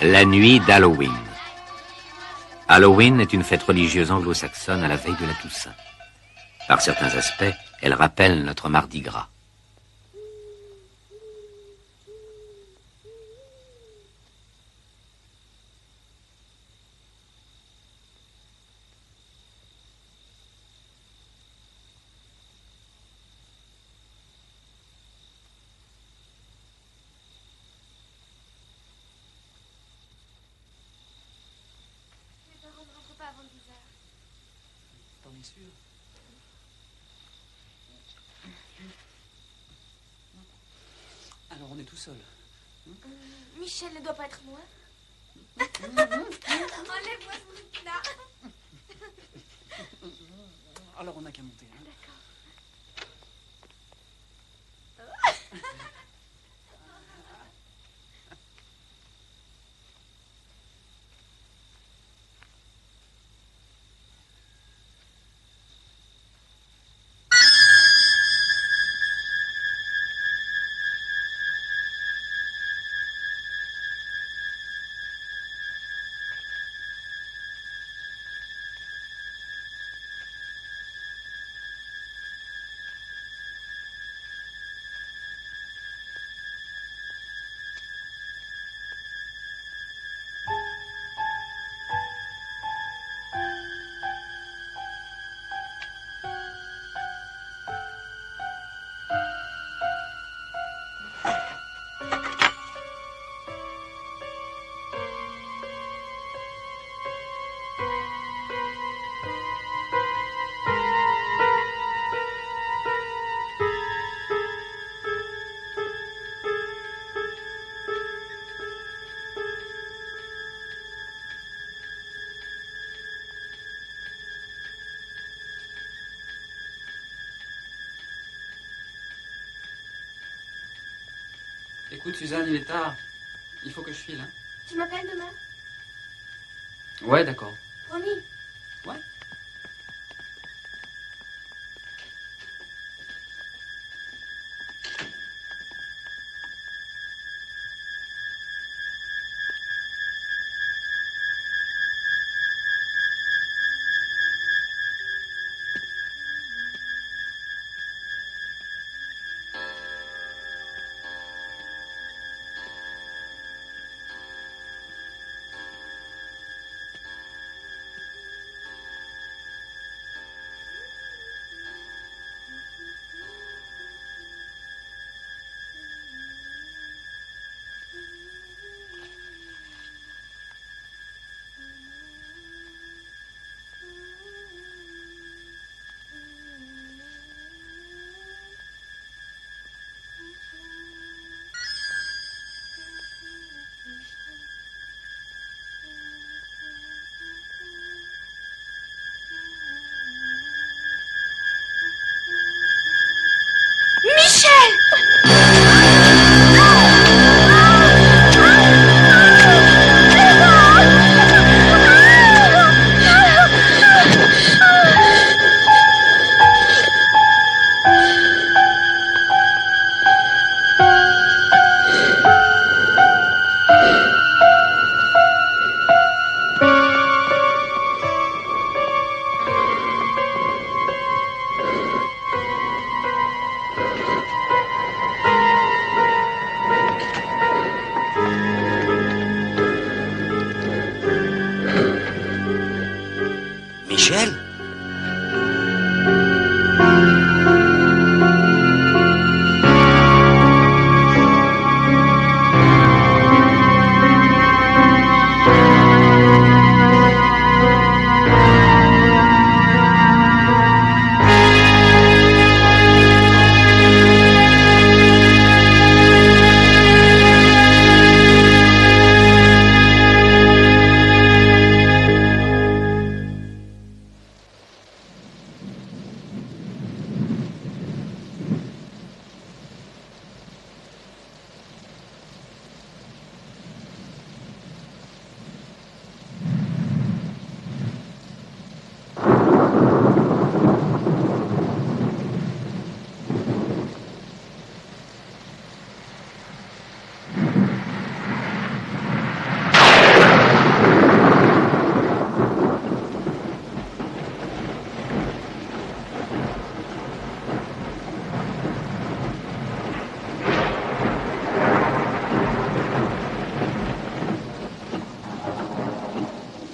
La nuit d'Halloween. Halloween est une fête religieuse anglo-saxonne à la veille de la Toussaint. Par certains aspects, elle rappelle notre Mardi Gras. Alors on est tout seul. Michel ne doit pas être loin. Enlève-moi ce truc-là. Alors on n'a qu'à monter. Hein. D'accord. Écoute Suzanne, il est tard. Il faut que je file. Hein. Tu m'appelles demain? Ouais, d'accord. Promis. Ouais. Michel?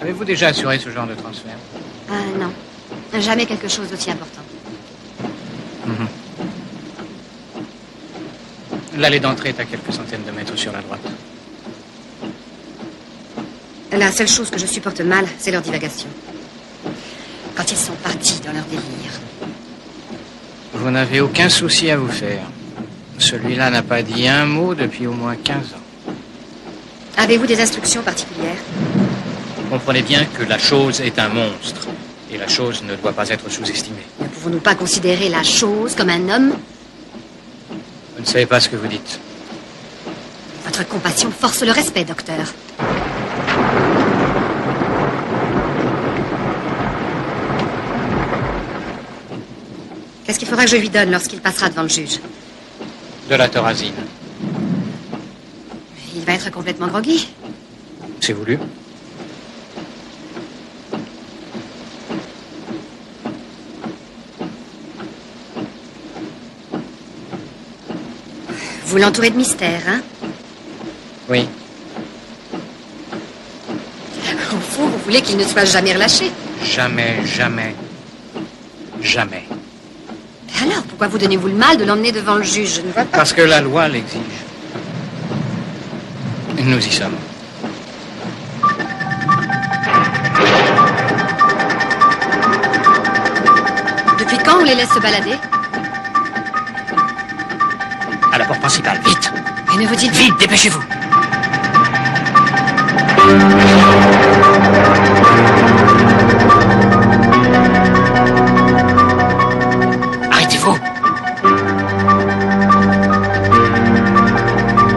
Avez-vous déjà assuré ce genre de transfert? Non. Jamais quelque chose d'aussi important. L'allée d'entrée est à quelques centaines de mètres sur la droite. La seule chose que je supporte mal, c'est leur divagation. Quand ils sont partis dans leur délire. Vous n'avez aucun souci à vous faire. Celui-là n'a pas dit un mot depuis au moins 15 ans. Avez-vous des instructions particulières? Comprenez bien que la chose est un monstre. Et la chose ne doit pas être sous-estimée. Ne pouvons-nous pas considérer la chose comme un homme? Vous ne savez pas ce que vous dites. Votre compassion force le respect, docteur. Qu'est-ce qu'il faudra que je lui donne lorsqu'il passera devant le juge? De la thorazine. Il va être complètement groggy. C'est voulu. Vous l'entourez de mystère, hein? Oui. Au fond, vous voulez qu'il ne soit jamais relâché? Jamais, jamais, jamais. Alors, pourquoi vous donnez-vous le mal de l'emmener devant le juge? Je ne vois pas. Parce que la loi l'exige. Nous y sommes. Depuis quand on les laisse se balader? À la porte principale, vite! Et ne vous dites... Vite, dépêchez-vous! Arrêtez-vous!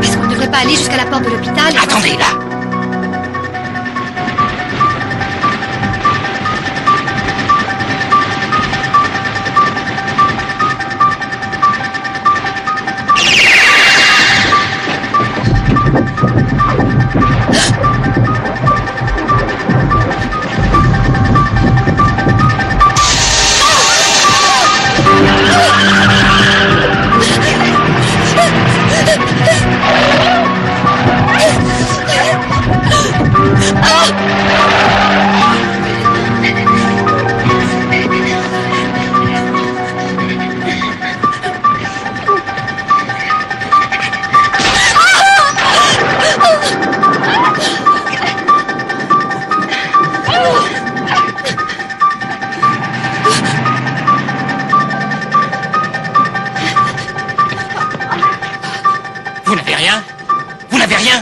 Est-ce qu'on ne devrait pas aller jusqu'à la porte de l'hôpital? Attendez, là!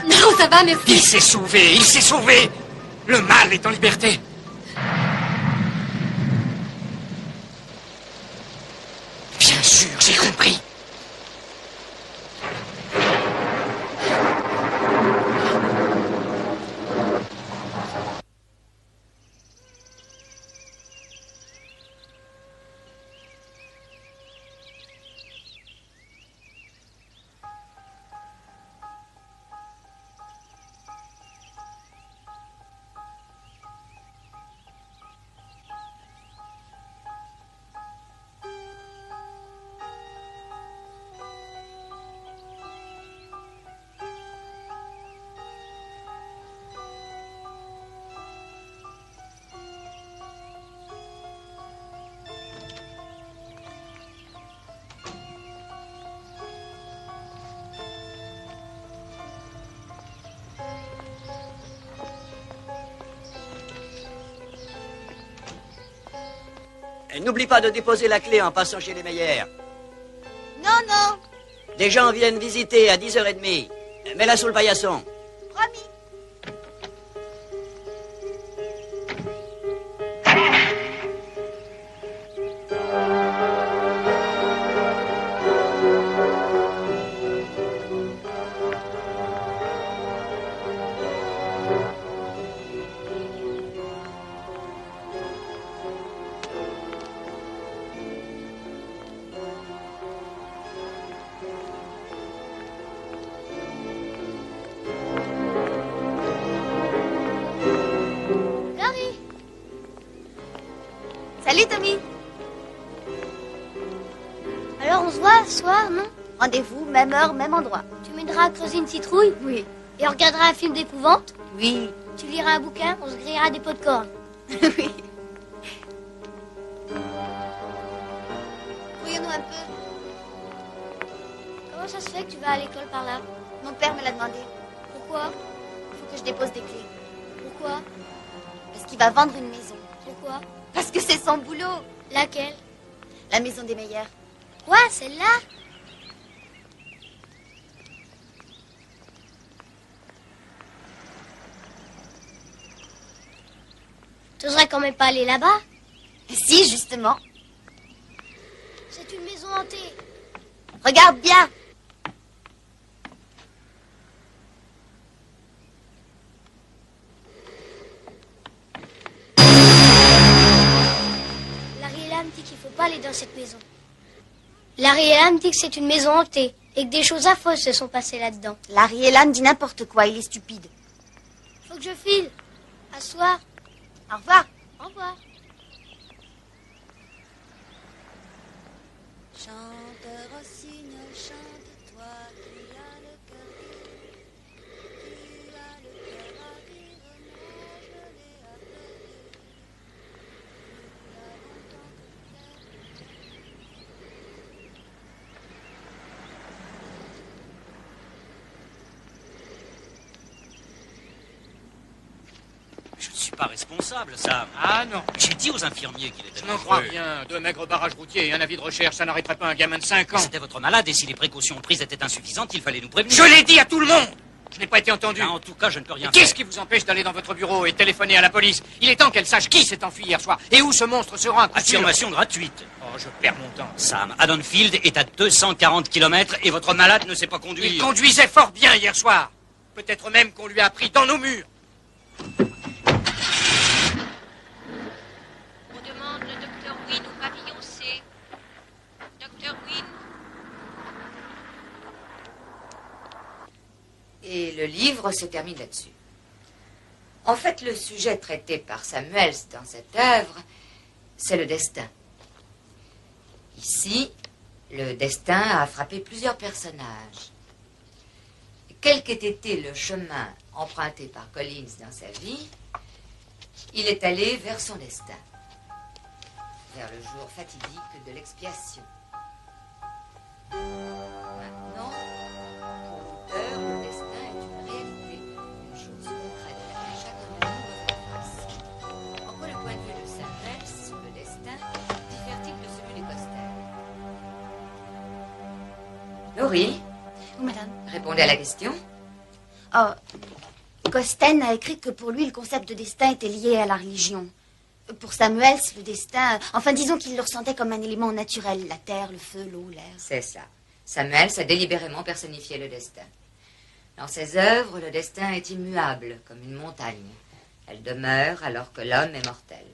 Non, ça va, merci. Il s'est sauvé, il s'est sauvé! Le mal est en liberté! Bien sûr, j'ai compris. Et n'oublie pas de déposer la clé en passant chez les Meyer. Non, non. Des gens viennent visiter à 10h30. Mets-la sous le paillasson. Promis. Salut Tommy. Alors on se voit ce soir, non? Rendez-vous, même heure, même endroit. Tu m'aideras à creuser une citrouille? Oui. Et on regardera un film d'épouvante? Oui. Tu liras un bouquin, on se grillera des pots de corne. Oui. Brouillons-nous un peu. Comment ça se fait que tu vas à l'école par là? Mon père me l'a demandé. Pourquoi? Il faut que je dépose des clés. Pourquoi? Parce qu'il va vendre une maison. Pourquoi? Parce que c'est son boulot. Laquelle? La maison des Meyer. Quoi, celle-là? T'oserais quand même pas aller là-bas? Si, justement. C'est une maison hantée. Regarde bien. Larry et Lam dit qu'il faut pas aller dans cette maison. Larry et Lam dit que c'est une maison hantée et que des choses affreuses se sont passées là-dedans. Larry Elan dit n'importe quoi, il est stupide. Faut que je file. À ce soir. Au revoir. Au revoir. Chanteur au cygne, chante-toi qui a le cœur dur, qui a le cœur à vivre, moi je l'ai à pleurer. Je ne suis pas responsable, Sam. Ah non. J'ai dit aux infirmiers qu'il était Je n'en dangereux. crois rien. Deux maigres barrages routiers et un avis de recherche, ça n'arrêterait pas un gamin de 5 ans. C'était votre malade et si les précautions prises étaient insuffisantes, il fallait nous prévenir. Je l'ai dit à tout le monde. Je n'ai pas été entendu. Ah, en tout cas, je ne peux rien Qu'est-ce faire. qui vous empêche d'aller dans votre bureau et téléphoner à la police? Il est temps qu'elle sache qui s'est enfui hier soir et où ce monstre se rend. à coup sûr. Affirmation gratuite. Oh, je perds mon temps. Sam, Haddonfield est à 240 km et votre malade ne sait pas conduire. Il conduisait fort bien hier soir. Peut-être même qu'on lui a pris dans nos murs. On demande le docteur Wynne au pavillon C. Docteur Wynne. Et le livre se termine là-dessus. En fait, le sujet traité par Samuels dans cette œuvre, c'est le destin. Ici, le destin a frappé plusieurs personnages. Quel qu'ait été le chemin emprunté par Collins dans sa vie, il est allé vers son destin, vers le jour fatidique de l'expiation. Maintenant, pour l'auteur, le destin est une réalité, une chose concrète à laquelle chacun de nous doit faire face. En quoi le point de vue de Samuels, le destin, diffère-t-il de celui des Costel? Laurie, Oui, madame. répondez à la question. Oh, Costen a écrit que pour lui, le concept de destin était lié à la religion. Pour Samuels, le destin... Enfin, disons qu'il le ressentait comme un élément naturel. La terre, le feu, l'eau, l'air. C'est ça. Samuels a délibérément personnifié le destin. Dans ses œuvres, le destin est immuable, comme une montagne. Elle demeure alors que l'homme est mortel.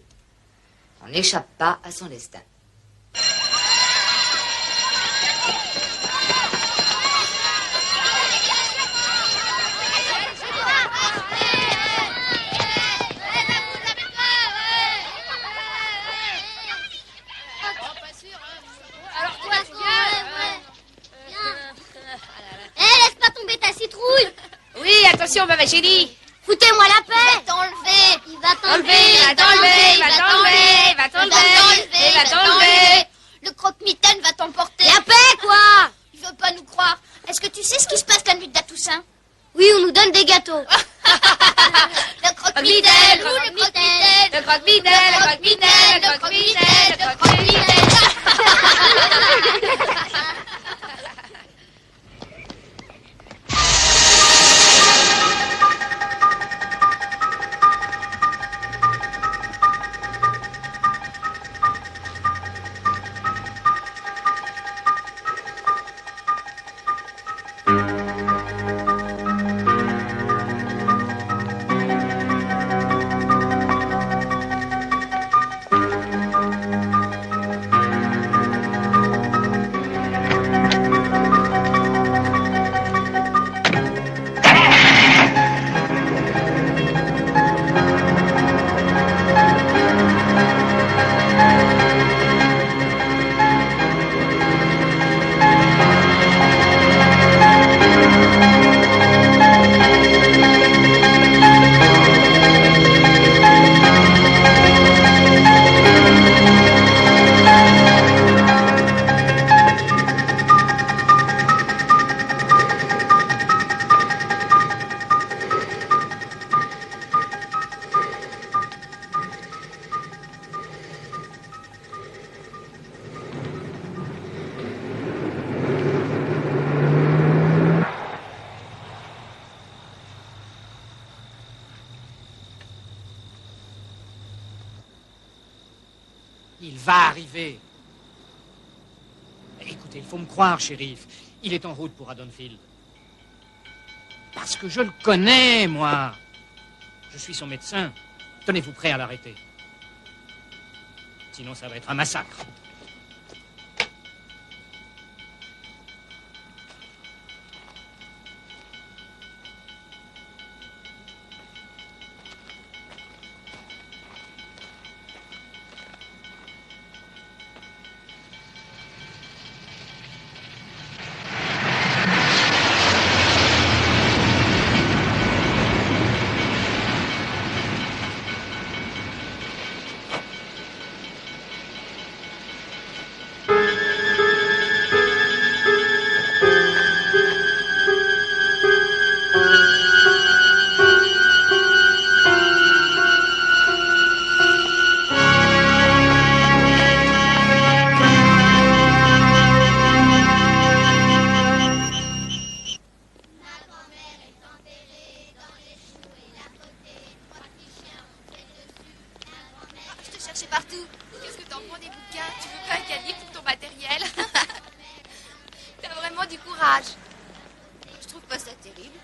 On n'échappe pas à son destin. Alors toi, laisse pas tomber ta citrouille. Oui, attention, ma chérie. Foutez-moi la paix. Il va t'enlever. Il va t'enlever. Il va t'enlever. Il va t'enlever. Il va t'enlever. Il va t'enlever. Le croque-mitaine va t'emporter. La paix, quoi. Il veut pas nous croire. Est-ce que tu sais ce qui se passe la nuit de la Toussaint? Oui, on nous donne des gâteaux. Le croque croque-mitaine, le croque-mitaine, le croque-mitaine, le croque-mitaine, le croque-mitaine, le croque-mitaine. Il va arriver. Écoutez, il faut me croire, shérif. Il est en route pour Haddonfield. Parce que je le connais, moi. Je suis son médecin. Tenez-vous prêt à l'arrêter. Sinon, ça va être un massacre. Partout. Qu'est-ce que t'en prends des bouquins? Tu veux pas un caddie pour ton matériel? T'as vraiment du courage. Je trouve pas ça terrible.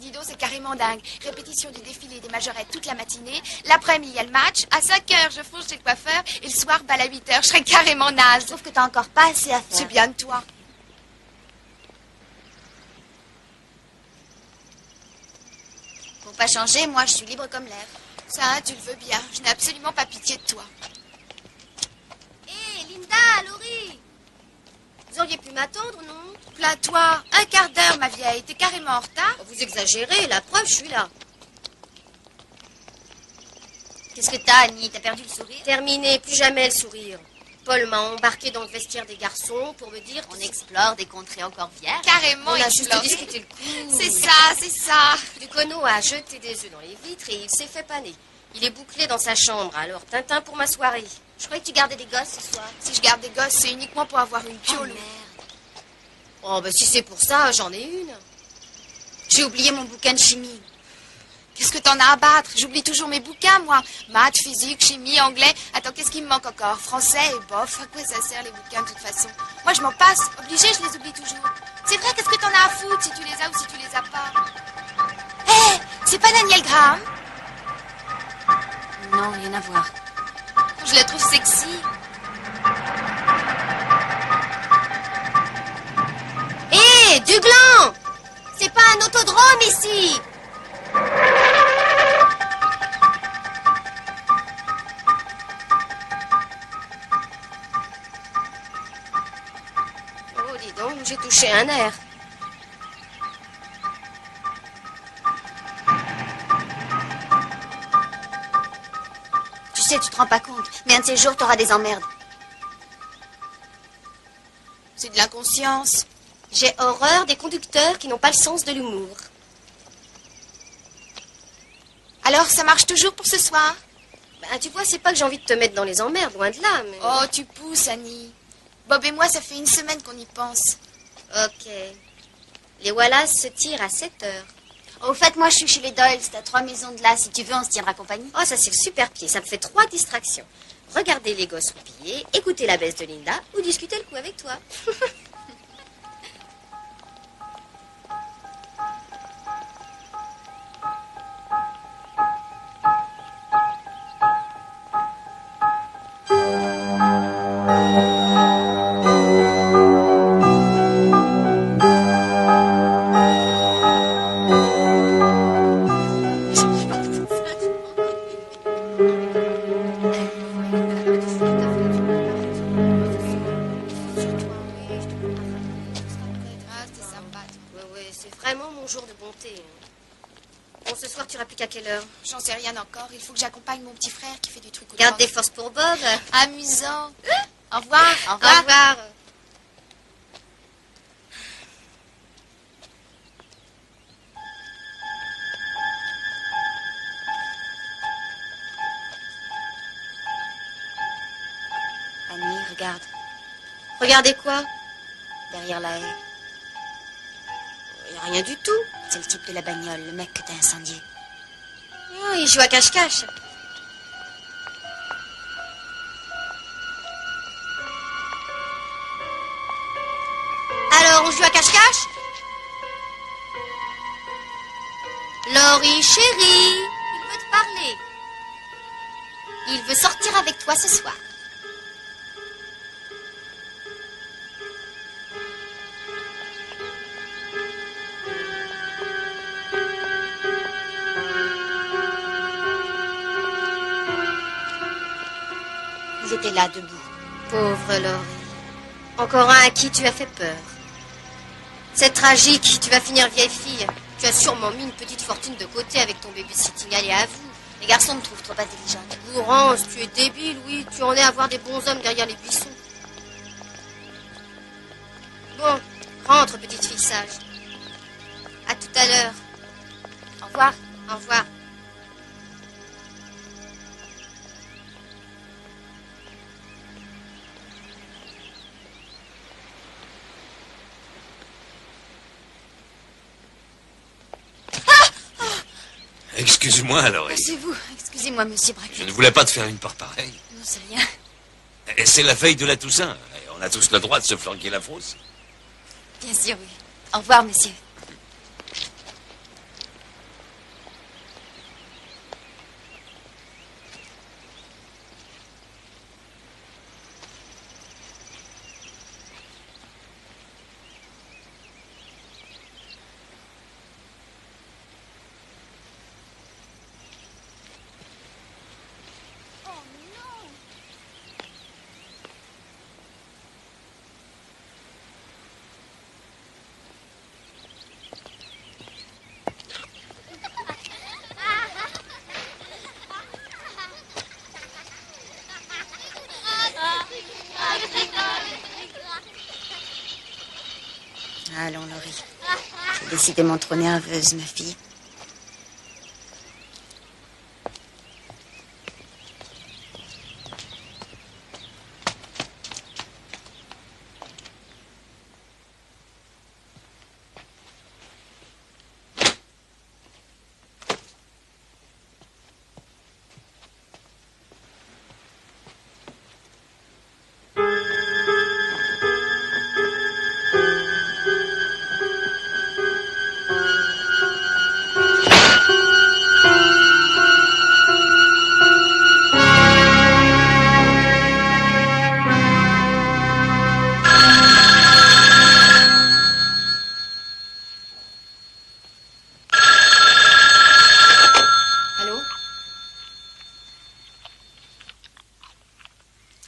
Dis donc, c'est carrément dingue. Répétition du défilé des majorettes toute la matinée. L'après-midi, il y a le match. À 5h, je fonce chez le coiffeur. Et le soir, balle à 8h. Je serais carrément naze. Je trouve que t'as encore pas assez à faire. C'est bien de toi. Pour pas changer, moi, je suis libre comme l'air. Ça, hein, tu le veux bien. Je n'ai absolument pas pitié de toi. Hé, Linda, Laurie, vous auriez pu m'attendre, non? Plains-toi. Un quart d'heure, ma vieille. T'es carrément en retard. Vous exagérez, la preuve, je suis là. Qu'est-ce que t'as, Annie? T'as perdu le sourire? Terminé, plus jamais le sourire. Paul m'a embarqué dans le vestiaire des garçons pour me dire On explore des contrées encore vierges. Carrément, on a exploré. juste discuté le coup. C'est ça, c'est ça. Ducono a jeté des œufs dans les vitres et il s'est fait paner. Il est bouclé dans sa chambre, alors Tintin pour ma soirée. Je croyais que tu gardais des gosses ce soir. Si je garde des gosses, c'est uniquement pour avoir une Oh, piole. merde. Oh, ben si c'est pour ça, j'en ai une. J'ai oublié mon bouquin de chimie. Qu'est-ce que t'en as à battre? J'oublie toujours mes bouquins, moi. Maths, physique, chimie, anglais. Attends, qu'est-ce qui me manque encore? Français et bof. À quoi ça sert les bouquins de toute façon? Moi, je m'en passe. Obligé, je les oublie toujours. C'est vrai, qu'est-ce que t'en as à foutre si tu les as ou si tu les as pas? Hé, c'est pas Daniel Graham? Non, rien à voir. Je la trouve sexy. Hé, Duglan! C'est pas un autodrome ici! Oh, dis donc, j'ai touché un air. Tu sais, tu te rends pas compte, mais un de ces jours, t'auras des emmerdes. C'est de l'inconscience. J'ai horreur des conducteurs qui n'ont pas le sens de l'humour. Alors, ça marche toujours pour ce soir? Bah, tu vois, c'est pas que j'ai envie de te mettre dans les emmerdes, loin de là, mais... Oh, tu pousses, Annie. Bob et moi, ça fait une semaine qu'on y pense. Ok. Les Wallace se tirent à 7 heures. Au fait, moi, je suis chez les Doyle. C'est à 3 maisons de là. Si tu veux, on se tiendra compagnie. Oh, ça, c'est le super pied. Ça me fait 3 distractions. Regarder les gosses roupiller, écouter la baisse de Linda ou discuter le coup avec toi. À quelle heure? J'en sais rien encore. Il faut que j'accompagne mon petit frère qui fait du truc. Garde des forces pour Bob. Amusant. Au revoir. Au revoir. Au revoir. Annie, regarde. Regardez quoi? Derrière la haie. Il n'y a rien du tout. C'est le type de la bagnole, le mec que t'as incendié. Oh, il joue à cache-cache. Alors, on joue à cache-cache? Laurie, chérie, il veut te parler. Il veut sortir avec toi ce soir. Ils étaient là, debout. Pauvre Laurie. Encore un à qui tu as fait peur. C'est tragique, tu vas finir vieille fille. Tu as sûrement mis une petite fortune de côté avec ton babysitting. Allez, à vous. Les garçons me trouvent trop intelligente. Bourrance, tu es débile, oui. Tu en es à voir des bons hommes derrière les buissons. Bon, rentre, petite fille sage. À tout à l'heure. Au revoir. Au revoir. Excuse-moi, Laurie. C'est vous. Excusez-moi, monsieur Brackett. Je ne voulais pas te faire une part pareille. Non, c'est rien. Et c'est la veille de la Toussaint. Et on a tous le droit de se flanquer la frousse. Bien sûr, oui. Au revoir, monsieur. Allons, Laurie. T'es décidément trop nerveuse, ma fille.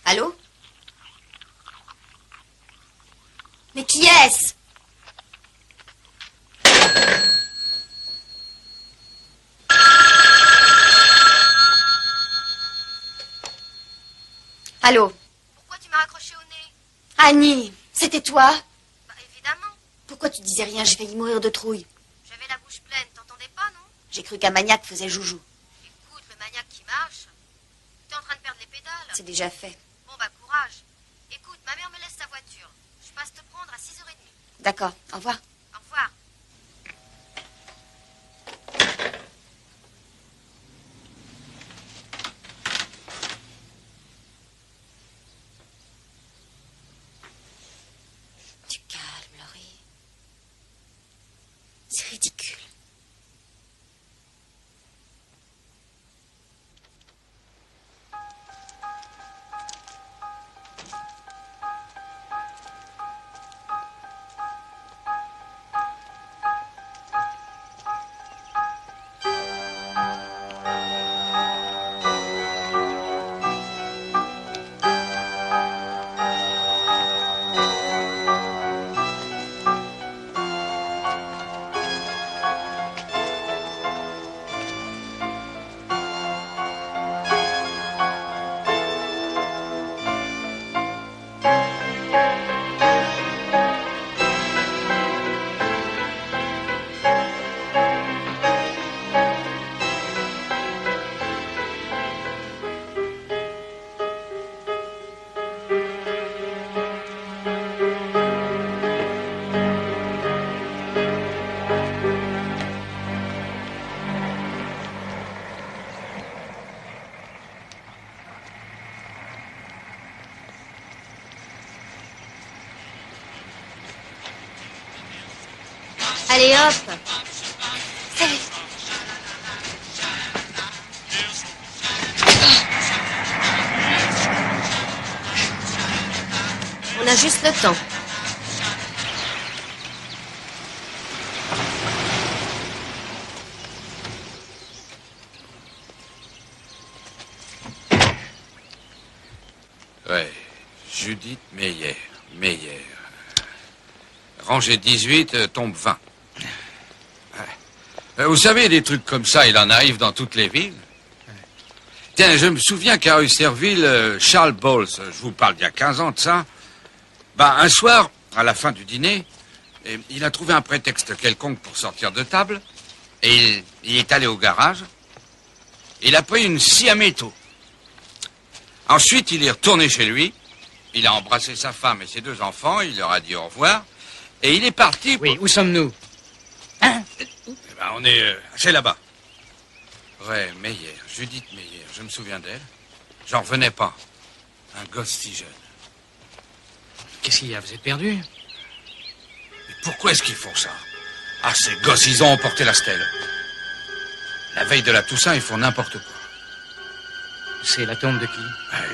Allô? Mais qui est-ce? Allô? Pourquoi tu m'as raccroché au nez? Annie, c'était toi? Bah, évidemment. Pourquoi tu disais rien? J'ai failli mourir de trouille. J'avais la bouche pleine, t'entendais pas, non? J'ai cru qu'un maniaque faisait joujou. c'est déjà fait. Bon, bah, courage. Écoute, ma mère me laisse sa voiture. Je passe te prendre à 6h30. D'accord, au revoir. Au revoir. Du calme, Laurie. C'est ridicule. Allez, hop. Salut. On a juste le temps. Ouais, Judith Meyer. Rangée 18, tombe 20. Vous savez, des trucs comme ça, il en arrive dans toutes les villes. Tiens, je me souviens qu'à Usserville, Charles Bowles, je vous parle d'il y a 15 ans de ça, un soir, à la fin du dîner, il a trouvé un prétexte quelconque pour sortir de table, et il est allé au garage. Il a pris une scie à métaux. Ensuite, il est retourné chez lui, il a embrassé sa femme et ses 2 enfants, il leur a dit au revoir, et il est parti... Oui, où sommes-nous? Hein? On est... c'est là-bas. Ouais, Meyer, Judith Meyer, je me souviens d'elle. J'en revenais pas. Un gosse si jeune. Qu'est-ce qu'il y a? Vous êtes perdu? Mais pourquoi est-ce qu'ils font ça? Ah, ces gosses, ils ont emporté la stèle. La veille de la Toussaint, ils font n'importe quoi. C'est la tombe de qui?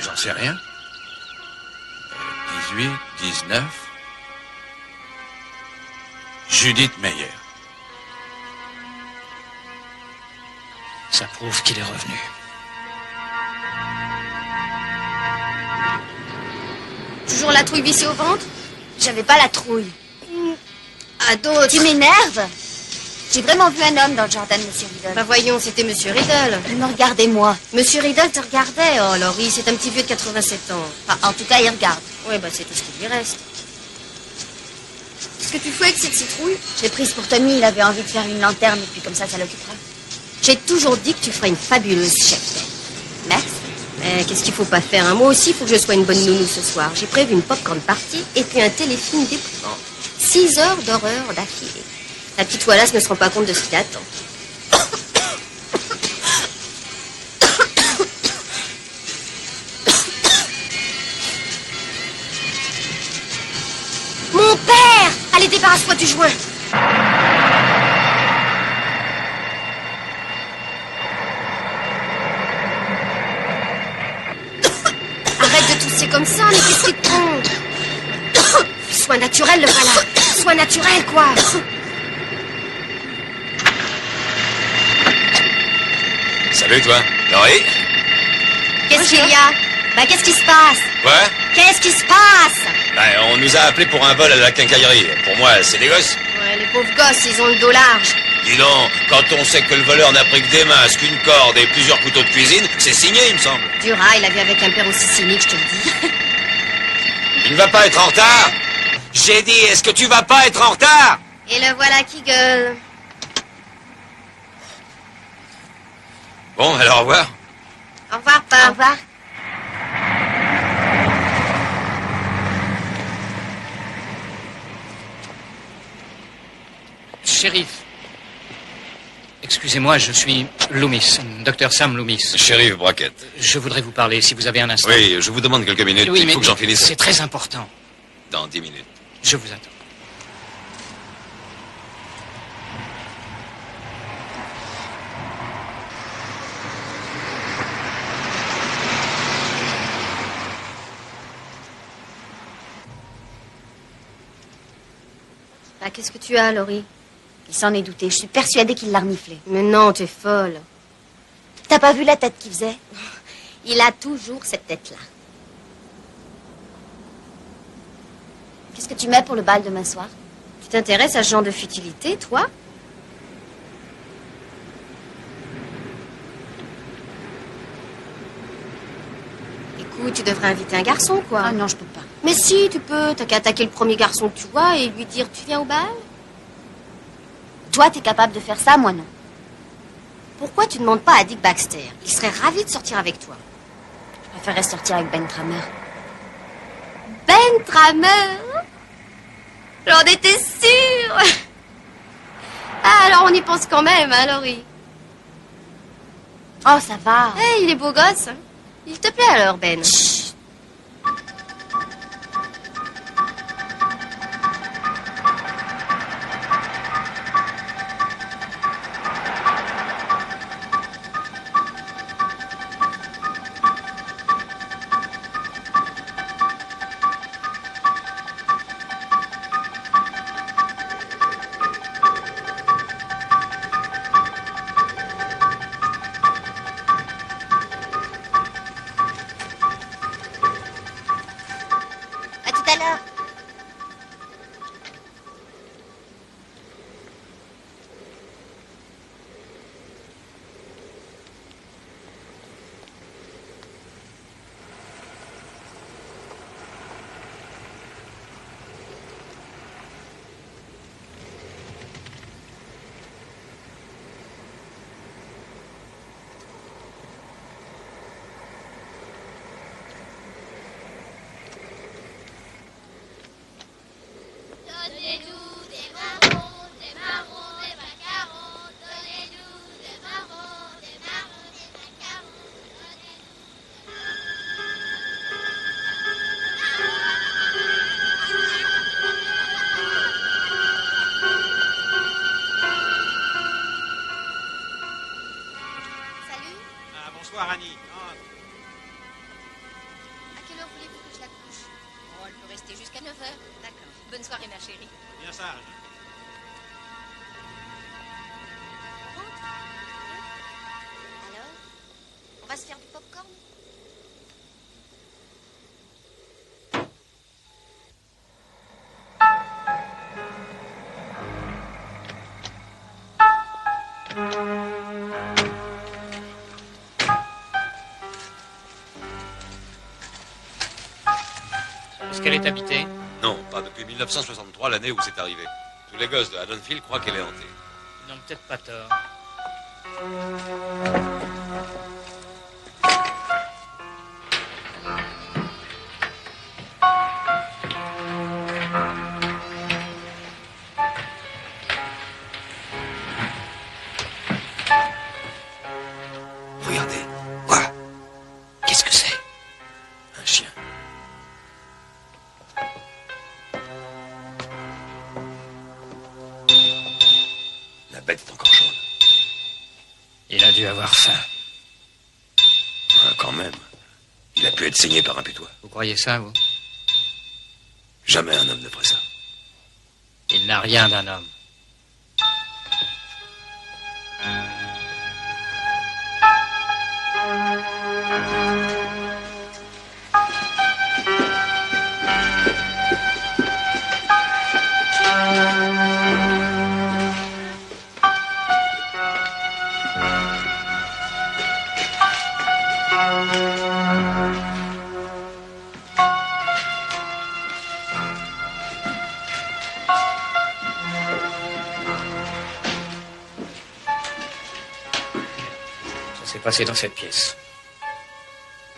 J'en sais rien. 18, 19... Judith Meyer. Ça prouve qu'il est revenu. Toujours la trouille vissée au ventre? J'avais pas la trouille. À d'autres. Tu m'énerves. J'ai vraiment vu un homme dans le jardin de Monsieur Riddle. Bah voyons, c'était Monsieur Riddle. Il me regardait, moi. Monsieur Riddle te regardait. Oh, Laurie, c'est un petit vieux de 87 ans. Enfin, en tout cas, il regarde. Oui, bah c'est tout ce qui lui reste. Qu'est-ce que tu fais avec cette citrouille? Je l'ai prise pour Tommy, il avait envie de faire une lanterne, et puis comme ça l'occupera. J'ai toujours dit que tu ferais une fabuleuse chef. Merci. Mais qu'est-ce qu'il faut pas faire, hein? Moi aussi, il faut que je sois une bonne nounou ce soir. J'ai prévu une popcorn party et puis un téléfilm d'épouvante. 6 heures d'horreur d'affilée. La petite Wallace ne se rend pas compte de ce qui l'attend. Mon père! Allez, débarrasse-toi du joint. Arrête de tousser comme ça, mais qu'est-ce qui te prend? Sois naturel, le voilà. Sois naturel, quoi. Salut, toi. Laurie? Qu'est-ce qu'il y a? Bah, qu'est-ce qui se passe? Ouais? Qu'est-ce qui se passe? On nous a appelés pour un vol à la quincaillerie. Pour moi, c'est des gosses. Ouais, les pauvres gosses, ils ont le dos large. Dis donc, quand on sait que le voleur n'a pris que des masques, une corde et plusieurs couteaux de cuisine, c'est signé, il me semble. Dura, il avait avec un père aussi cynique, je te le dis. Il ne va pas être en retard? J'ai dit, est-ce que tu vas pas être en retard? Et le voilà qui gueule. Bon, alors au revoir. Au revoir, papa. Au revoir. Shérif. Excusez-moi, je suis Loomis, Dr Sam Loomis. Shérif Brackett. Je voudrais vous parler, si vous avez un instant. Oui, je vous demande quelques minutes. Oui, Il mais faut que j'en finisse. c'est très important. Dans 10 minutes. Je vous attends. Ah, qu'est-ce que tu as, Laurie? Il s'en est douté. Je suis persuadée qu'il l'a reniflé. Mais non, tu es folle. T'as pas vu la tête qu'il faisait? Il a toujours cette tête-là. Qu'est-ce que tu mets pour le bal demain soir? Tu t'intéresses à ce genre de futilité, toi? Écoute, tu devrais inviter un garçon, quoi. Ah non, je peux pas. Mais si, tu peux. T'as qu'à attaquer le premier garçon que tu vois et lui dire, tu viens au bal? Toi, t'es capable de faire ça, moi non. Pourquoi tu ne demandes pas à Dick Baxter? Il serait ravi de sortir avec toi. Je préférerais sortir avec Ben Tramer. Ben Tramer? J'en étais sûre. Ah, alors on y pense quand même, hein, Laurie? Oh, ça va. Hey, il est beau gosse. Hein. Il te plaît alors, Ben? Chut. À tout à l'heure. Donnez-nous des marrons, des marrons, des macarons. Donnez-nous des marrons, des marrons, des macarons. Salut. Ah, bonsoir, Annie. À quelle heure voulez-vous que je la couche? Oh, elle peut rester jusqu'à 9h. D'accord. Bonne soirée, ma chérie. Bien sage. Alors, on va se faire du popcorn? Est-ce qu'elle est habitée? Non, pas depuis 1963, l'année où c'est arrivé. Tous les gosses de Haddonfield croient qu'elle est hantée. Ils n'ont peut-être pas tort. Regardez. Quoi? Qu'est-ce que c'est? Un chien. La bête est encore jaune. Il a dû avoir faim. Ah, quand même. Il a pu être saigné par un putois. Vous croyez ça, vous? Jamais un homme ne ferait ça. Il n'a rien d'un homme. Ça s'est passé dans cette pièce.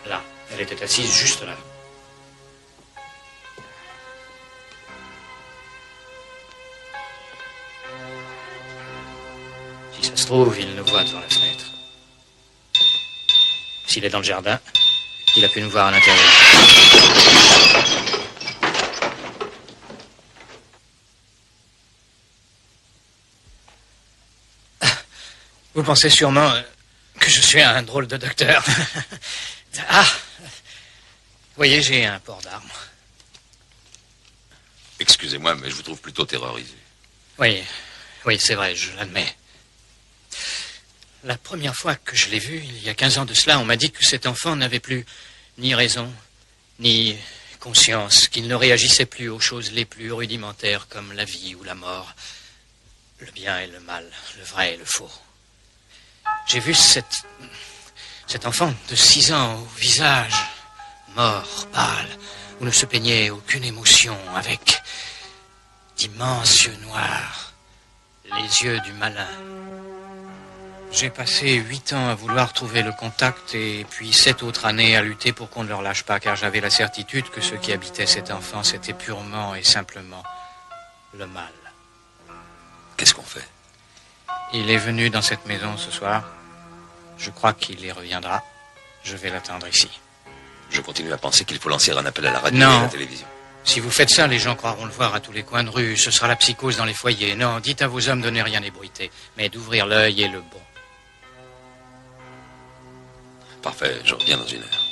Là. Elle était assise juste là. Si ça se trouve, il nous voit devant la fenêtre. S'il est dans le jardin, il a pu nous voir à l'intérieur. Vous pensez sûrement que je suis un drôle de docteur. Ah! Vous voyez, j'ai un port d'armes. Excusez-moi, mais je vous trouve plutôt terrorisé. Oui, c'est vrai, je l'admets. La première fois que je l'ai vu, il y a 15 ans de cela, on m'a dit que cet enfant n'avait plus ni raison, ni conscience, qu'il ne réagissait plus aux choses les plus rudimentaires comme la vie ou la mort, le bien et le mal, le vrai et le faux. J'ai vu cet enfant de 6 ans au visage mort, pâle, où ne se peignait aucune émotion, avec d'immenses yeux noirs, les yeux du malin. J'ai passé 8 ans à vouloir trouver le contact et puis 7 autres années à lutter pour qu'on ne le relâche pas, car j'avais la certitude que ce qui habitait cet enfant, c'était purement et simplement le mal. Qu'est-ce qu'on fait? Il est venu dans cette maison ce soir. Je crois qu'il y reviendra. Je vais l'attendre ici. Je continue à penser qu'il faut lancer un appel à la radio et à la télévision. Si vous faites ça, les gens croiront le voir à tous les coins de rue. Ce sera la psychose dans les foyers. Non, dites à vos hommes de ne rien ébruiter, mais d'ouvrir l'œil et le bon. Parfait, je reviens dans 1 heure.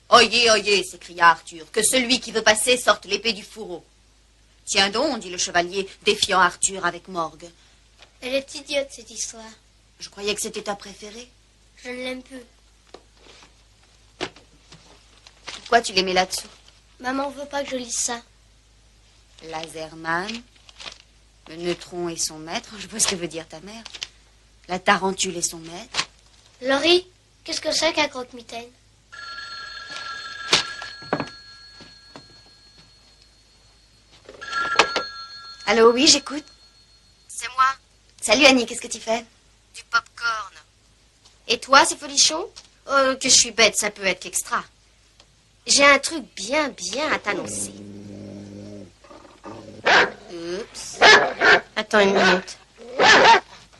Oyez, oyez, s'écria Arthur, que celui qui veut passer sorte l'épée du fourreau. Tiens donc, dit le chevalier, défiant Arthur avec morgue. Elle est idiote, cette histoire. Je croyais que c'était ta préférée. Je ne l'aime plus. Pourquoi tu les mets là-dessous? Maman veut pas que je lise ça. Laserman, le neutron et son maître, je vois ce que veut dire ta mère. La tarentule et son maître. Laurie, qu'est-ce que c'est qu'un croque-mitaine? Allô, oui, j'écoute. C'est moi, Salut Annie, qu'est-ce que tu fais? du pop-corn. Et toi, c'est folichon? Que je suis bête, ça peut être extra. J'ai un truc bien à t'annoncer. Oups. Attends une minute.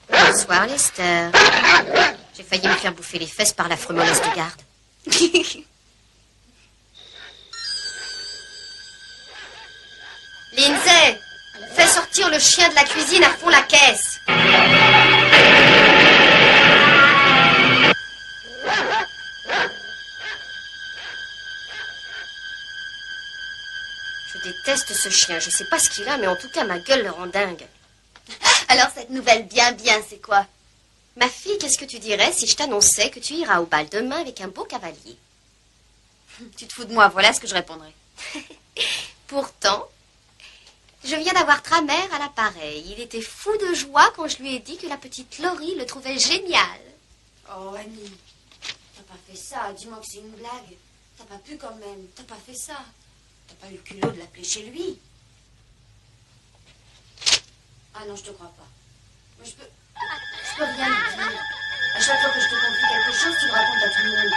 Bonsoir, Lester. J'ai failli me faire bouffer les fesses par l'affreux moleste de garde. Lindsay, fais sortir le chien de la cuisine à fond la caisse. Je déteste ce chien. Je sais pas ce qu'il a, mais en tout cas, ma gueule le rend dingue. Alors, cette nouvelle bien, c'est quoi? Ma fille, qu'est-ce que tu dirais si je t'annonçais que tu iras au bal demain avec un beau cavalier? Tu te fous de moi, voilà ce que je répondrais. Pourtant, je viens d'avoir Tramère à l'appareil. Il était fou de joie quand je lui ai dit que la petite Laurie le trouvait génial. Oh, Annie, t'as pas fait ça. Dis-moi que c'est une blague. T'as pas pu quand même. T'as pas fait ça. T'as pas eu le culot de l'appeler chez lui. Ah non, je te crois pas. Mais je peux rien te dire. À chaque fois que je te confie quelque chose, tu le racontes à tout le monde.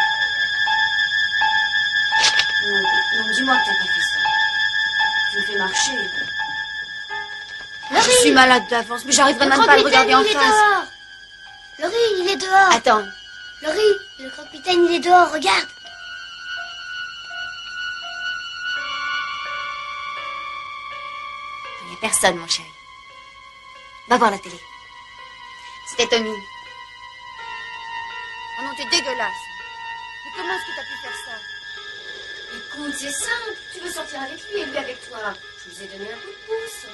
Non, dis-moi que t'as pas fait ça. Tu me fais marcher. Laurie, je suis malade d'avance, mais j'arriverai même pas à le regarder en face. Laurie, il est dehors. Attends. Laurie, le croque-mitaine, il est dehors, regarde. Il n'y a personne, mon chéri. Va voir la télé. C'était Tommy. Oh non, t'es dégueulasse. Mais comment est-ce que t'as pu faire ça? Écoute, c'est simple. Tu veux sortir avec lui et lui avec toi. Je vous ai donné un coup de pouce.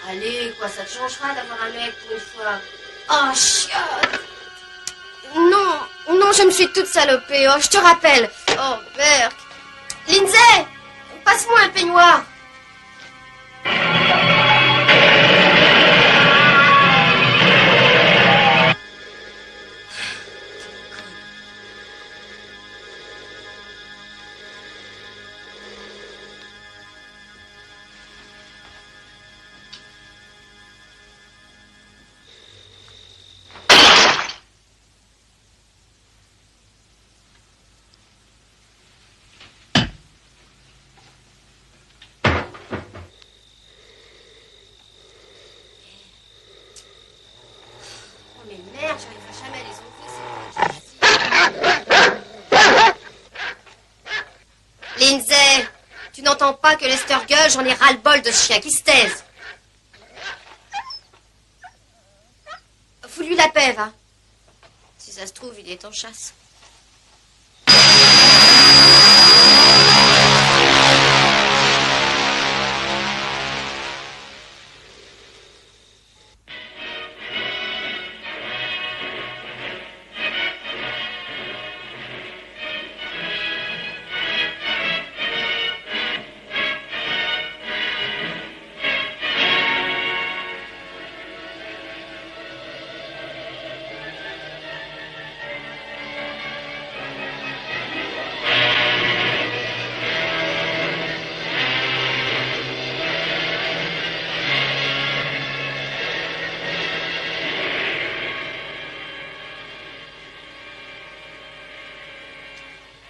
Allez, quoi, ça te changera d'avoir un mec pour une fois. Oh, chiotte. Non, je me suis toute salopée. Oh, je te rappelle. Oh, Berk. Lindsay, passe-moi un peignoir. Lindsay, tu n'entends pas que Lester gueule, j'en ai ras-le-bol de ce chien qui se taise. Fous-lui la paix, va. Si ça se trouve, il est en chasse.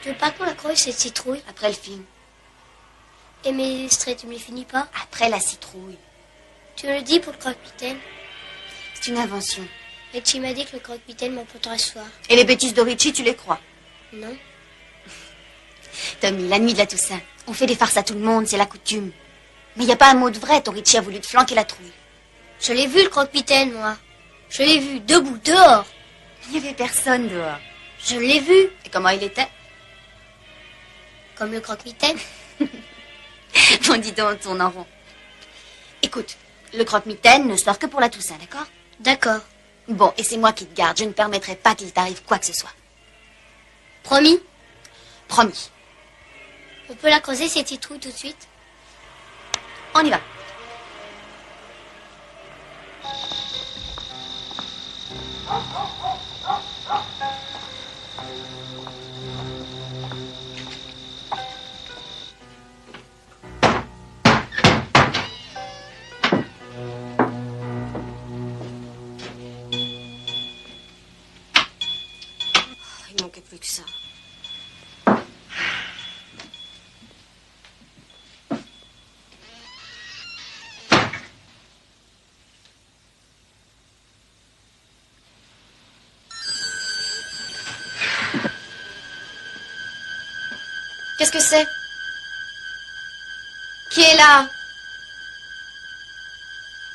Tu veux pas qu'on la creuse, cette citrouille? Après le film. Et mes extraits, tu me les finis pas? Après la citrouille. Tu me le dis pour le croque-mitaine? C'est une invention. Richie m'a dit que le croque-mitaine m'emporterait ce soir. Et les bêtises de Richie, tu les crois? Non. Tommy, la nuit de la Toussaint, on fait des farces à tout le monde, c'est la coutume. Mais il n'y a pas un mot de vrai, ton Richie a voulu te flanquer la trouille. Je l'ai vu, le croque-mitaine, moi. Je l'ai vu, debout, dehors. Il n'y avait personne dehors. Je l'ai vu. Et comment il était? Comme le croque-mitaine. Bon, dis donc, on tourne en rond. Écoute, le croque-mitaine ne sort que pour la Toussaint, d'accord? D'accord. Bon, et c'est moi qui te garde. Je ne permettrai pas qu'il t'arrive quoi que ce soit. Promis? Promis. On peut la creuser, cette citrouille, tout de suite? On y va. Il manquait plus que ça. Qu'est-ce que c'est? Qui est là?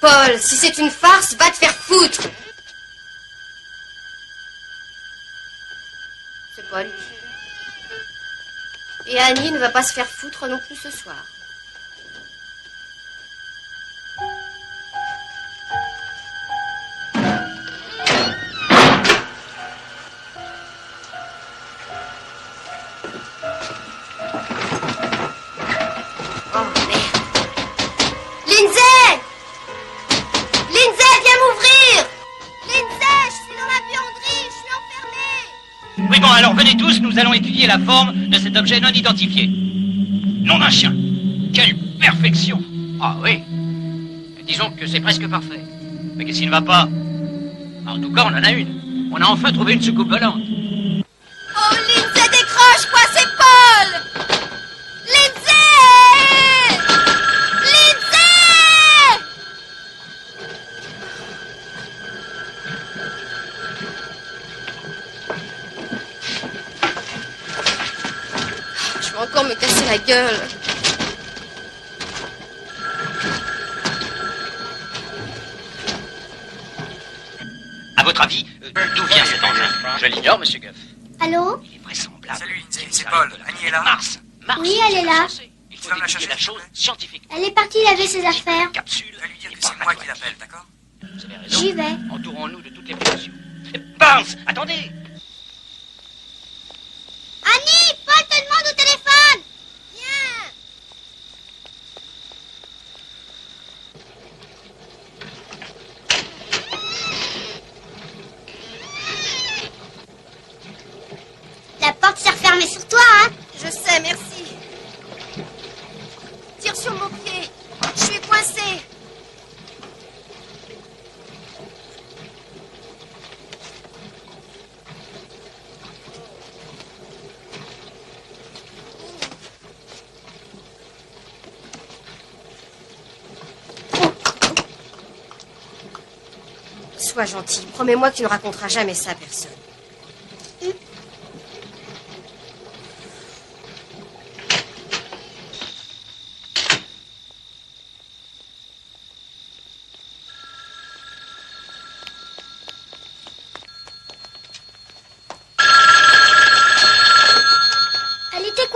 Paul, si c'est une farce, va te faire foutre! C'est pas lui. Et Annie ne va pas se faire foutre non plus ce soir. Oh merde. Lindsay! Lindsay, viens m'ouvrir! Lindsay, je suis dans la buanderie, je suis enfermée! Oui, bon, alors venez tous, nous allons étudier la forme de cet objet non identifié. Nom d'un chien. Quelle perfection! Ah oui. Disons que c'est presque parfait. Mais qu'est-ce qui ne va pas? En tout cas, on en a une. On a enfin trouvé une soucoupe volante. Oh, Lindsay, décroche, quoi, c'est Paul! Lindsay! Lindsay! Je vais encore me casser la gueule. À votre avis, d'où vient cet engin? Je l'ignore, monsieur Guff. Allô? Il est vraisemblable. Salut, Lindsay, c'est Paul. Annie est là? Mars. Oui, elle est là. Il faut étudier la chose scientifiquement. Elle est partie laver ses affaires. Capsule. Va lui dire que c'est moi qui l'appelle, d'accord? Vous avez raison. J'y vais. Entourons-nous de toutes les précautions. Barnes, attendez! Annie, Paul te demande au téléphone. Viens! La porte s'est refermée sur toi, hein? Je sais, merci. Tire sur mon pied. Je suis coincée. Sois gentil. Promets-moi que tu ne raconteras jamais ça à personne.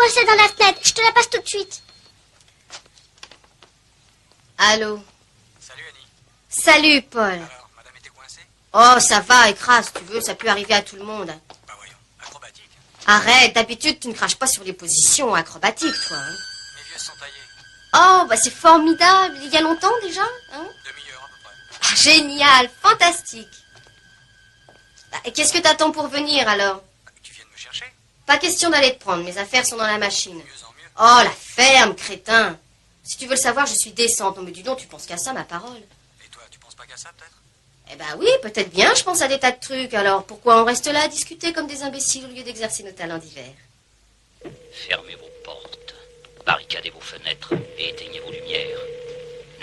coincée dans la fenêtre. Je te la passe tout de suite. Allô? Salut Annie. Salut, Paul. Alors, madame était coincée? Oh, ça va, écrase, tu veux, ça peut arriver à tout le monde. Bah voyons, acrobatique. Arrête, d'habitude, tu ne craches pas sur les positions acrobatiques, toi. Hein. Mes vieux sont taillés. Oh, bah c'est formidable. Il y a longtemps déjà, hein? Demi-heure à peu près. Ah, génial, fantastique. Bah, et qu'est-ce que t'attends pour venir, alors? Tu viens de me chercher? Pas question d'aller te prendre, mes affaires sont dans la machine. Oh, la ferme, crétin. Si tu veux le savoir, je suis décente. Non, mais dis donc, tu penses qu'à ça, ma parole. Et toi, tu penses pas qu'à ça, peut-être? Eh ben oui, peut-être bien, je pense à des tas de trucs. Alors, pourquoi on reste là à discuter comme des imbéciles au lieu d'exercer nos talents divers? Fermez vos portes, barricadez vos fenêtres et éteignez vos lumières.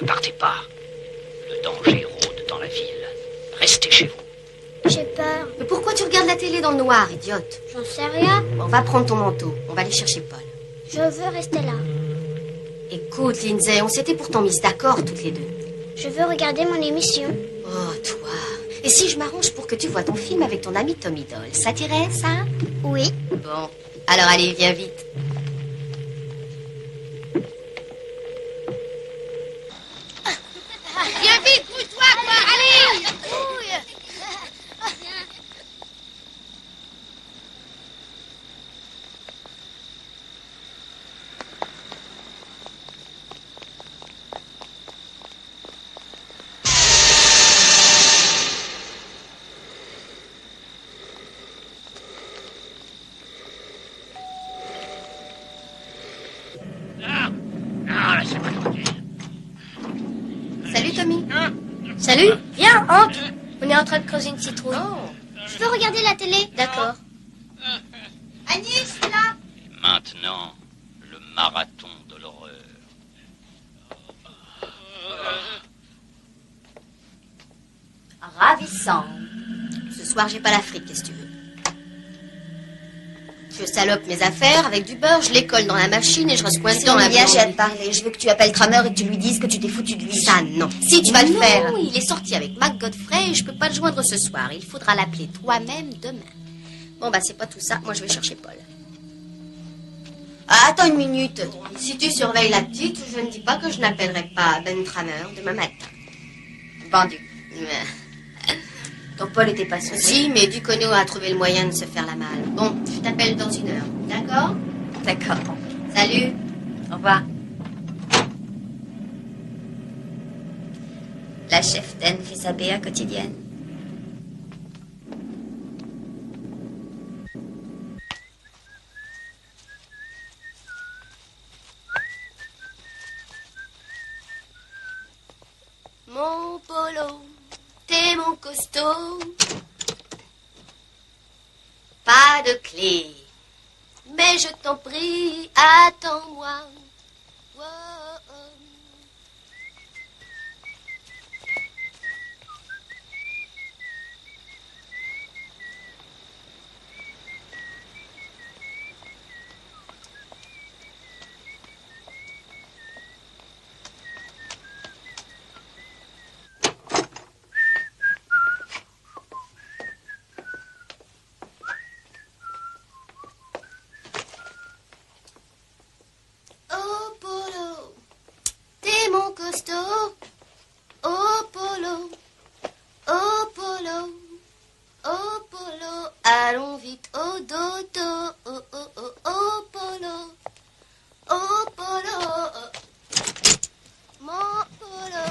Ne partez pas. Le danger rôde dans la ville. Restez chez vous. J'ai peur. Mais pourquoi tu regardes la télé dans le noir, idiote? J'en sais rien. Bon, va prendre ton manteau. On va aller chercher Paul. Je veux rester là. Écoute, Lindsay, on s'était pourtant mises d'accord toutes les deux. Je veux regarder mon émission. Oh, toi. Et si je m'arrange pour que tu vois ton film avec ton ami Tommy Doll, ça t'irait, ça? Oui. Bon, alors allez, viens vite. Viens vite, bouge-toi, quoi. Allez. Salut, Tommy. Salut. Viens, entre. On est en train de creuser une citrouille. Oh. Je veux regarder la télé. D'accord. Annie, je suis là. Et maintenant, le marathon de l'horreur. Ravissant. Ce soir, j'ai pas la frite, qu'est-ce que tu veux? Je salope mes affaires avec du beurre, je les colle dans la machine et je reste coincée dans la Bien, j'ai boulangerie. à te parler. Je veux que tu appelles Kramer et que tu lui dises que tu t'es foutu de lui. Ça, non. Si, tu vas le Non, faire. Il est sorti avec Mac Godfrey et je peux pas le joindre ce soir. Il faudra l'appeler toi-même demain. Bon, bah, c'est pas tout ça. Moi, je vais chercher Paul. Ah, attends une minute. Si tu surveilles la petite, je ne dis pas que je n'appellerai pas Ben Tramer demain matin. Vendu. Ton Paul était pas sauvé. Si, mais Ducono a trouvé le moyen de se faire la malle. Bon, je t'appelle dans 1 heure. D'accord? D'accord. Salut. Au revoir. La cheftaine fait sa BA quotidienne. Mon polo, t'es mon costaud. Pas de clé, mais je t'en prie, attends-moi. Wow. Oh Polo, t'es mon costaud. Oh Polo, oh Polo, oh Polo, allons vite au dodo. Oh oh oh oh Polo, oh Polo, mon Polo.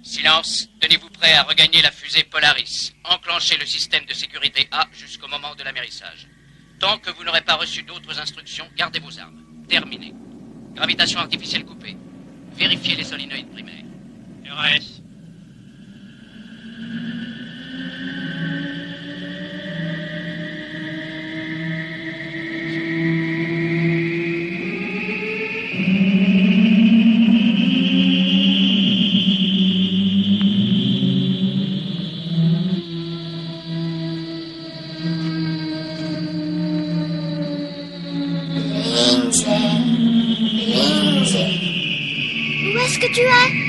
Silence, tenez-vous prêt à regagner la fusée Polaris. Enclenchez le système de sécurité A jusqu'au moment de l'amérissage. Tant que vous n'aurez pas reçu d'autres instructions, gardez vos armes. Terminé. Gravitation artificielle coupée. Vérifiez les solénoïdes primaires. RS. Où est-ce que tu es?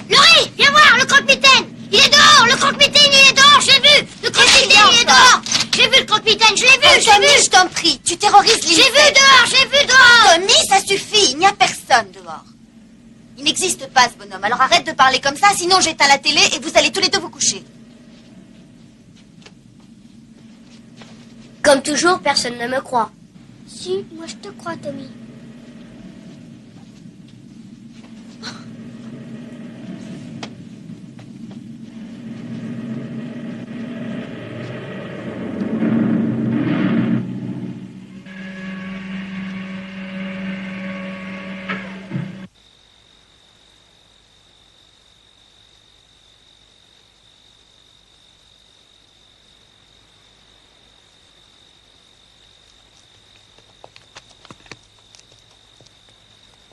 Laurie, viens voir, le croque-mitaine! Il est dehors, le croque-mitaine, il est dehors, j'ai vu! Le croque-mitaine, il est dehors! J'ai vu le croque-mitaine, je l'ai vu, j'ai vu! Je t'en prie, tu terrorises les... J'ai vu dehors! Tommy, ça suffit, il n'y a personne dehors. Il n'existe pas ce bonhomme, alors arrête de parler comme ça, sinon j'éteins la télé et vous allez tous les deux vous coucher. Comme toujours, personne ne me croit. Si, moi je te crois, Tommy.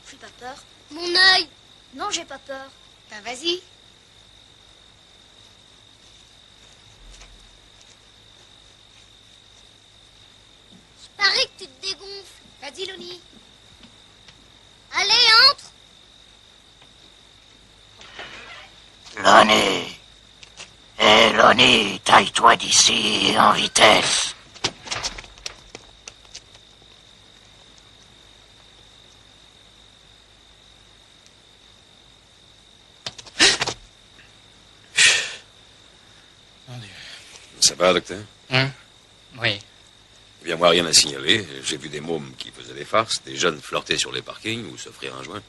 J'ai pas peur. Mon œil! Non, j'ai pas peur. Ben vas-y. Je parie que tu te dégonfles. Vas-y, Loni. Allez, entre! Lonnie. Hé, Lonnie, taille-toi d'ici en vitesse. Ça va, docteur? Oui. Bien, moi, rien à signaler. J'ai vu des mômes qui faisaient des farces, des jeunes flirter sur les parkings ou s'offrir un joint.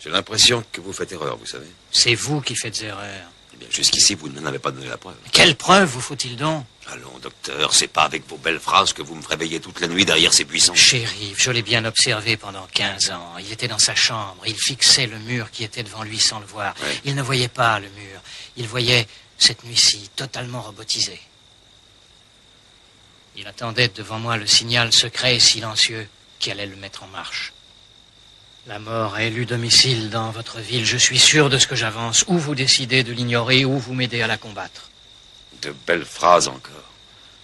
J'ai l'impression que vous faites erreur, vous savez. C'est vous qui faites erreur. Eh bien, jusqu'ici, vous ne m'en avez pas donné la preuve. Quelle preuve vous faut-il donc? Allons, docteur, c'est pas avec vos belles phrases que vous me ferez veiller toute la nuit derrière ces buissons. Shérif, je l'ai bien observé pendant 15 ans. Il était dans sa chambre. Il fixait le mur qui était devant lui sans le voir. Ouais. Il ne voyait pas le mur. Il voyait cette nuit-ci totalement robotisée. Il attendait devant moi le signal secret et silencieux qui allait le mettre en marche. La mort a élu domicile dans votre ville. Je suis sûr de ce que j'avance. Ou vous décidez de l'ignorer, ou vous m'aidez à la combattre. De belles phrases encore.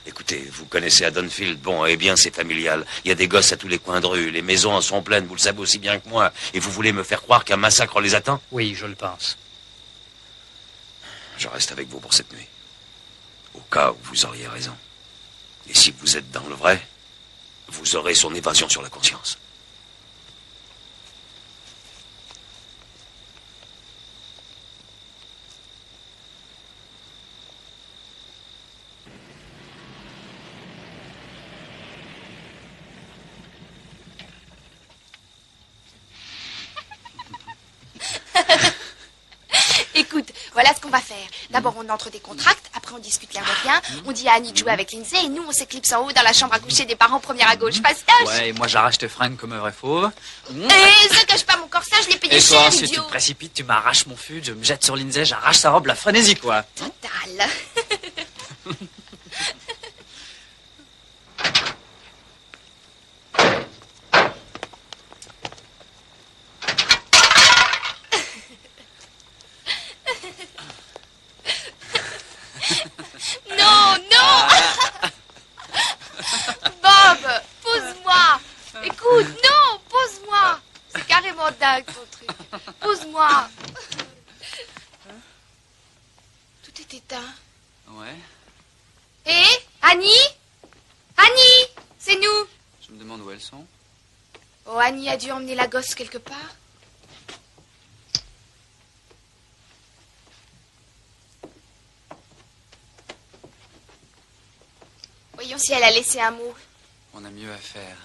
Écoutez, vous connaissez Haddonfield. Bon, eh bien, c'est familial. Il y a des gosses à tous les coins de rue. Les maisons en sont pleines, vous le savez aussi bien que moi. Et vous voulez me faire croire qu'un massacre les attend? Oui, je le pense. Je reste avec vous pour cette nuit. Au cas où vous auriez raison. Et si vous êtes dans le vrai, vous aurez son évasion sur la conscience. Écoute, voilà ce qu'on va faire. D'abord, on entre des contracts, après on discute l'air de rien, on dit à Annie de jouer avec Lindsay, et nous, on s'éclipse en haut dans la chambre à coucher des parents, première à gauche. Fastoche! Ouais, et moi j'arrache tes fringues comme un vrai fauve. Et ça cache pas mon corsage, je l'ai payé Et cher, toi, ensuite, tu idiot! te précipites, tu m'arraches mon fut, je me jette sur Lindsay, j'arrache sa robe, la frénésie, quoi. Total. Non, non! Bob, pose-moi! Écoute, non, pose-moi! C'est carrément dingue ton truc. Pose-moi! Tout est éteint. Ouais. garçon? Oh, Annie a dû emmener la gosse quelque part. Voyons si elle a laissé un mot. On a mieux à faire.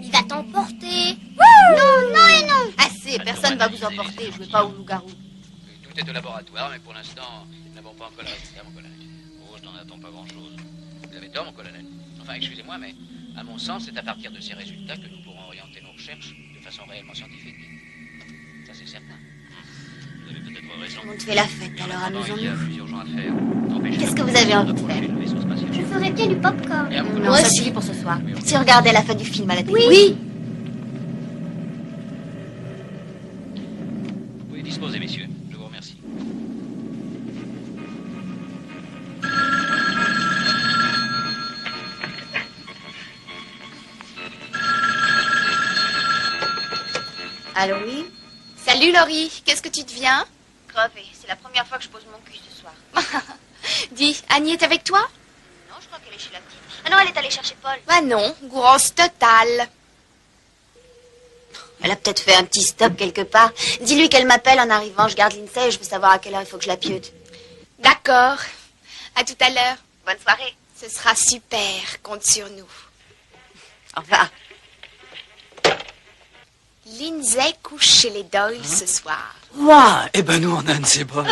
Il va t'emporter. Non, non et non. Assez, personne ne va vous emporter. Je ne veux pas au loup-garou. Tout est au laboratoire, mais pour l'instant, nous n'avons pas encore le résultat, mon colonel. Oh, je n'en attends pas grand-chose. Vous avez tort, mon colonel. Enfin, excusez-moi, mais à mon sens, c'est à partir de ces résultats que nous pourrons orienter nos recherches de façon réellement scientifique. Ça, c'est certain. Vous avez peut-être raison. On te fait la fête, alors Il y a amusons-nous. plus urgent à faire. Qu'est-ce que vous avez envie de faire? Je ferais bien du popcorn. Moi aussi pour ce soir. Si regardez la fin du film à la télé. Oui. Vous pouvez disposer, messieurs. Je vous remercie. Allô, oui? Salut Laurie, qu'est-ce que tu deviens? Crevée. C'est la première fois que je pose mon cul ce soir. Dis, Annie est avec toi? Non, je crois qu'elle est chez la petite. Ah non, elle est allée chercher Paul. Bah non, grosse totale. Elle a peut-être fait un petit stop quelque part. Dis-lui qu'elle m'appelle en arrivant. Je garde Lindsay et je veux savoir à quelle heure il faut que je la pieute. D'accord. À tout à l'heure. Bonne soirée. Ce sera super, compte sur nous. Au revoir. Lindsay couche chez les Doyle ce soir. Ouah, eh ben nous on a un de ces bols.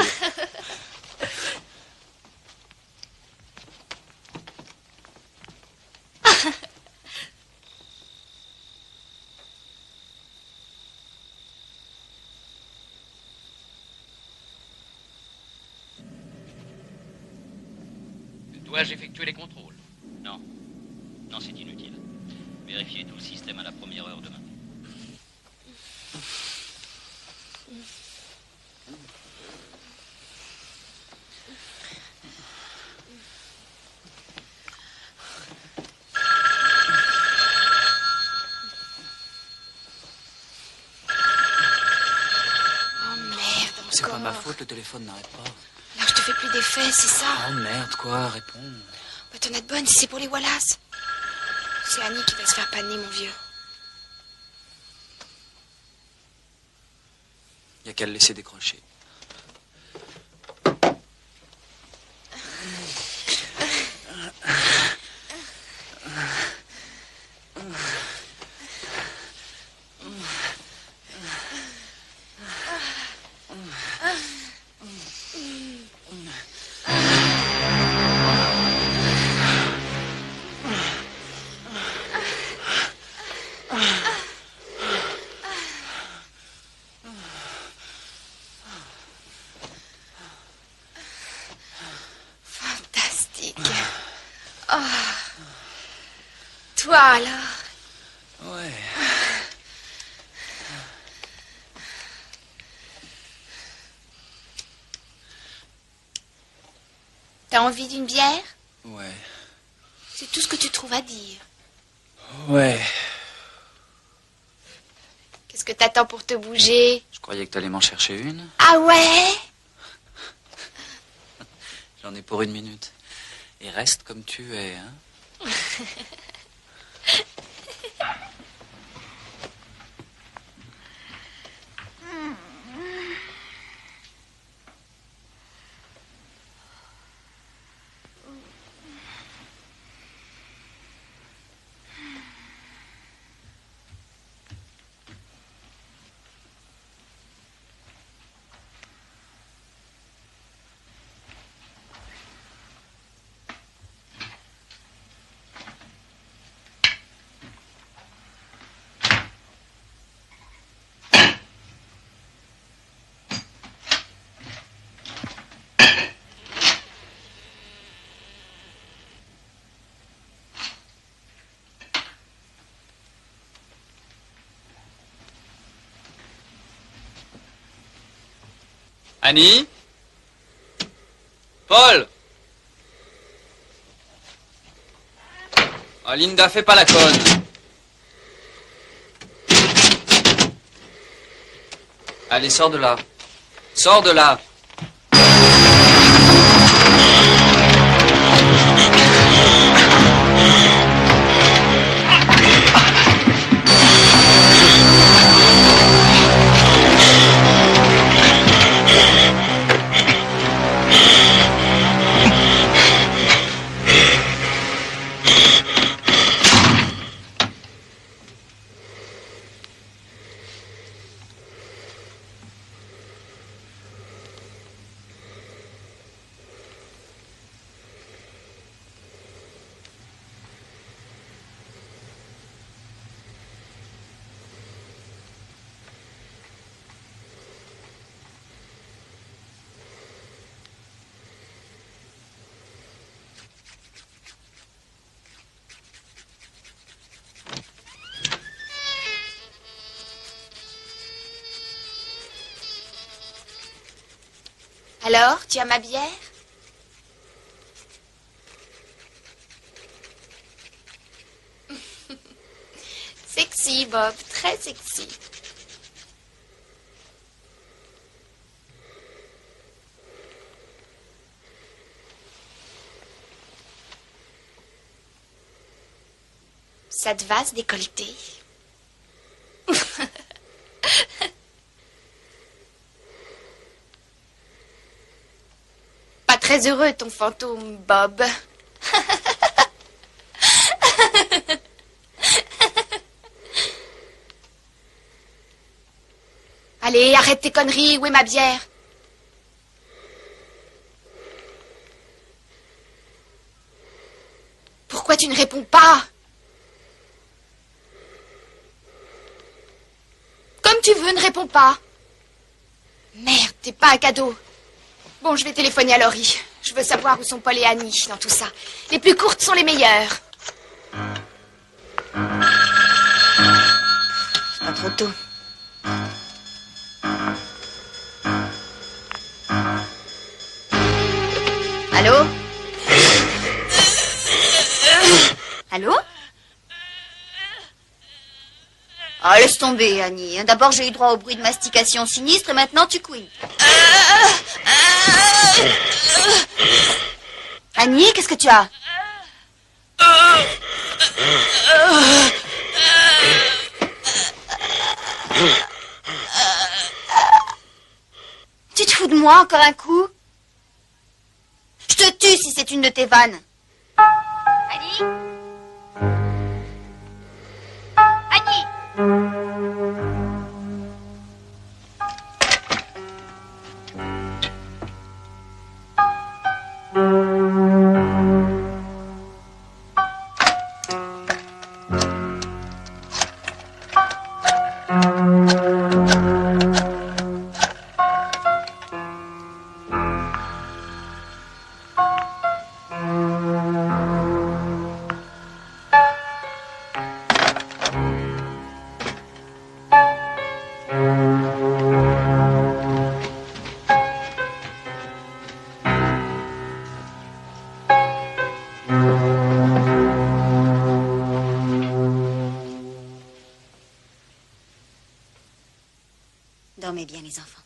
Dois-je effectuer les contrôles? Non. Non, c'est inutile. Vérifiez tout le système à la première heure demain. Oh merde, C'est pas encore. ma faute, le téléphone n'arrête pas. Alors je te fais plus d'effet, c'est ça? Oh merde, quoi, réponds. Bah t'en as de bonnes si c'est pour les Wallace. C'est Annie qui va se faire paner, mon vieux. Y a qu'à le laisser décrocher. Fantastique. Oh. Toi alors? Ouais. T'as envie d'une bière? Ouais. C'est tout ce que tu trouves à dire. Ouais. Qu'est-ce que t'attends pour te bouger? Je croyais que t'allais m'en chercher une. Ah ouais? J'en ai pour 1 minute. Et reste comme tu es, hein. Annie? Paul? Oh, Linda, fais pas la conne. Allez, sors de là. Sors de là. Alors, tu as ma bière? Sexy, Bob, très sexy. Ça te va, ce décolleté? Pas très heureux, ton fantôme, Bob. Allez, arrête tes conneries. Où est ma bière? Pourquoi tu ne réponds pas? Comme tu veux, ne réponds pas. Merde, t'es pas un cadeau. Bon, je vais téléphoner à Laurie. Je veux savoir où sont Paul et Annie dans tout ça. Les plus courtes sont les meilleures. C'est pas trop tôt. Allô? Allô? Ah, laisse tomber, Annie. D'abord, j'ai eu droit au bruit de mastication sinistre et maintenant, tu couilles. Annie, qu'est-ce que tu as? Tu te fous de moi encore un coup? Je te tue si c'est une de tes vannes. Annie? Annie? Dormez bien, les enfants.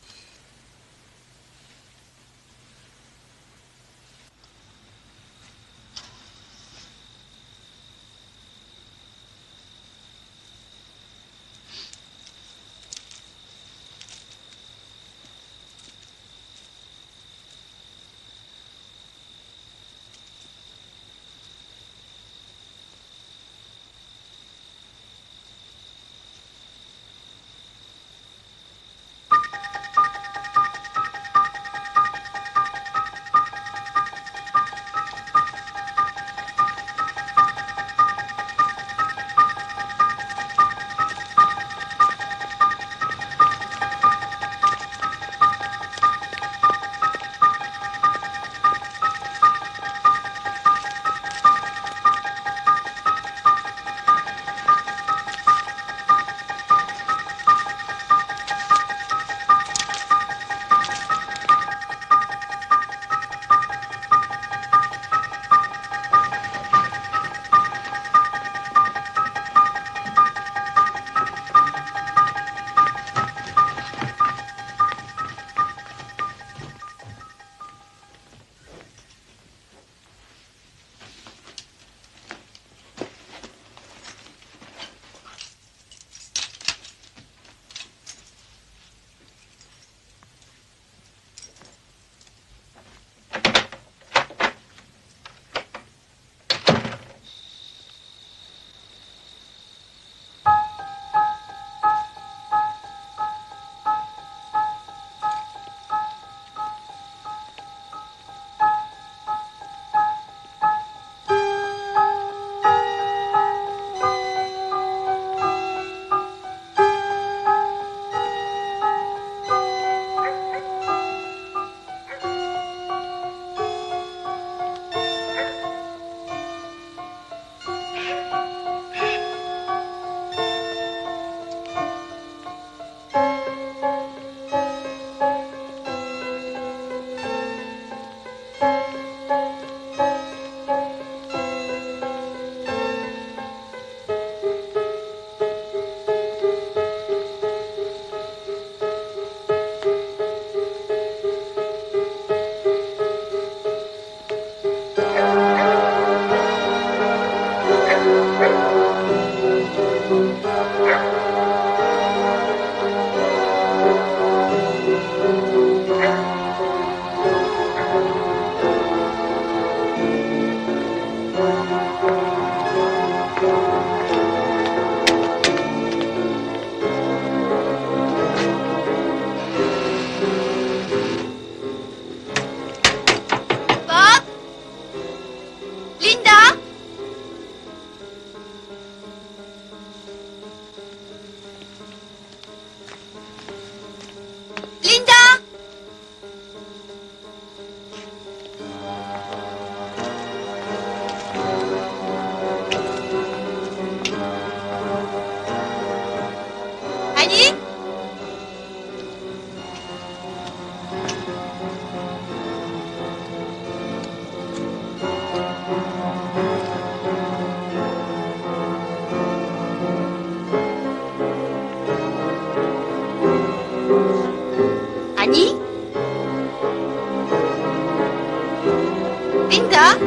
Linda?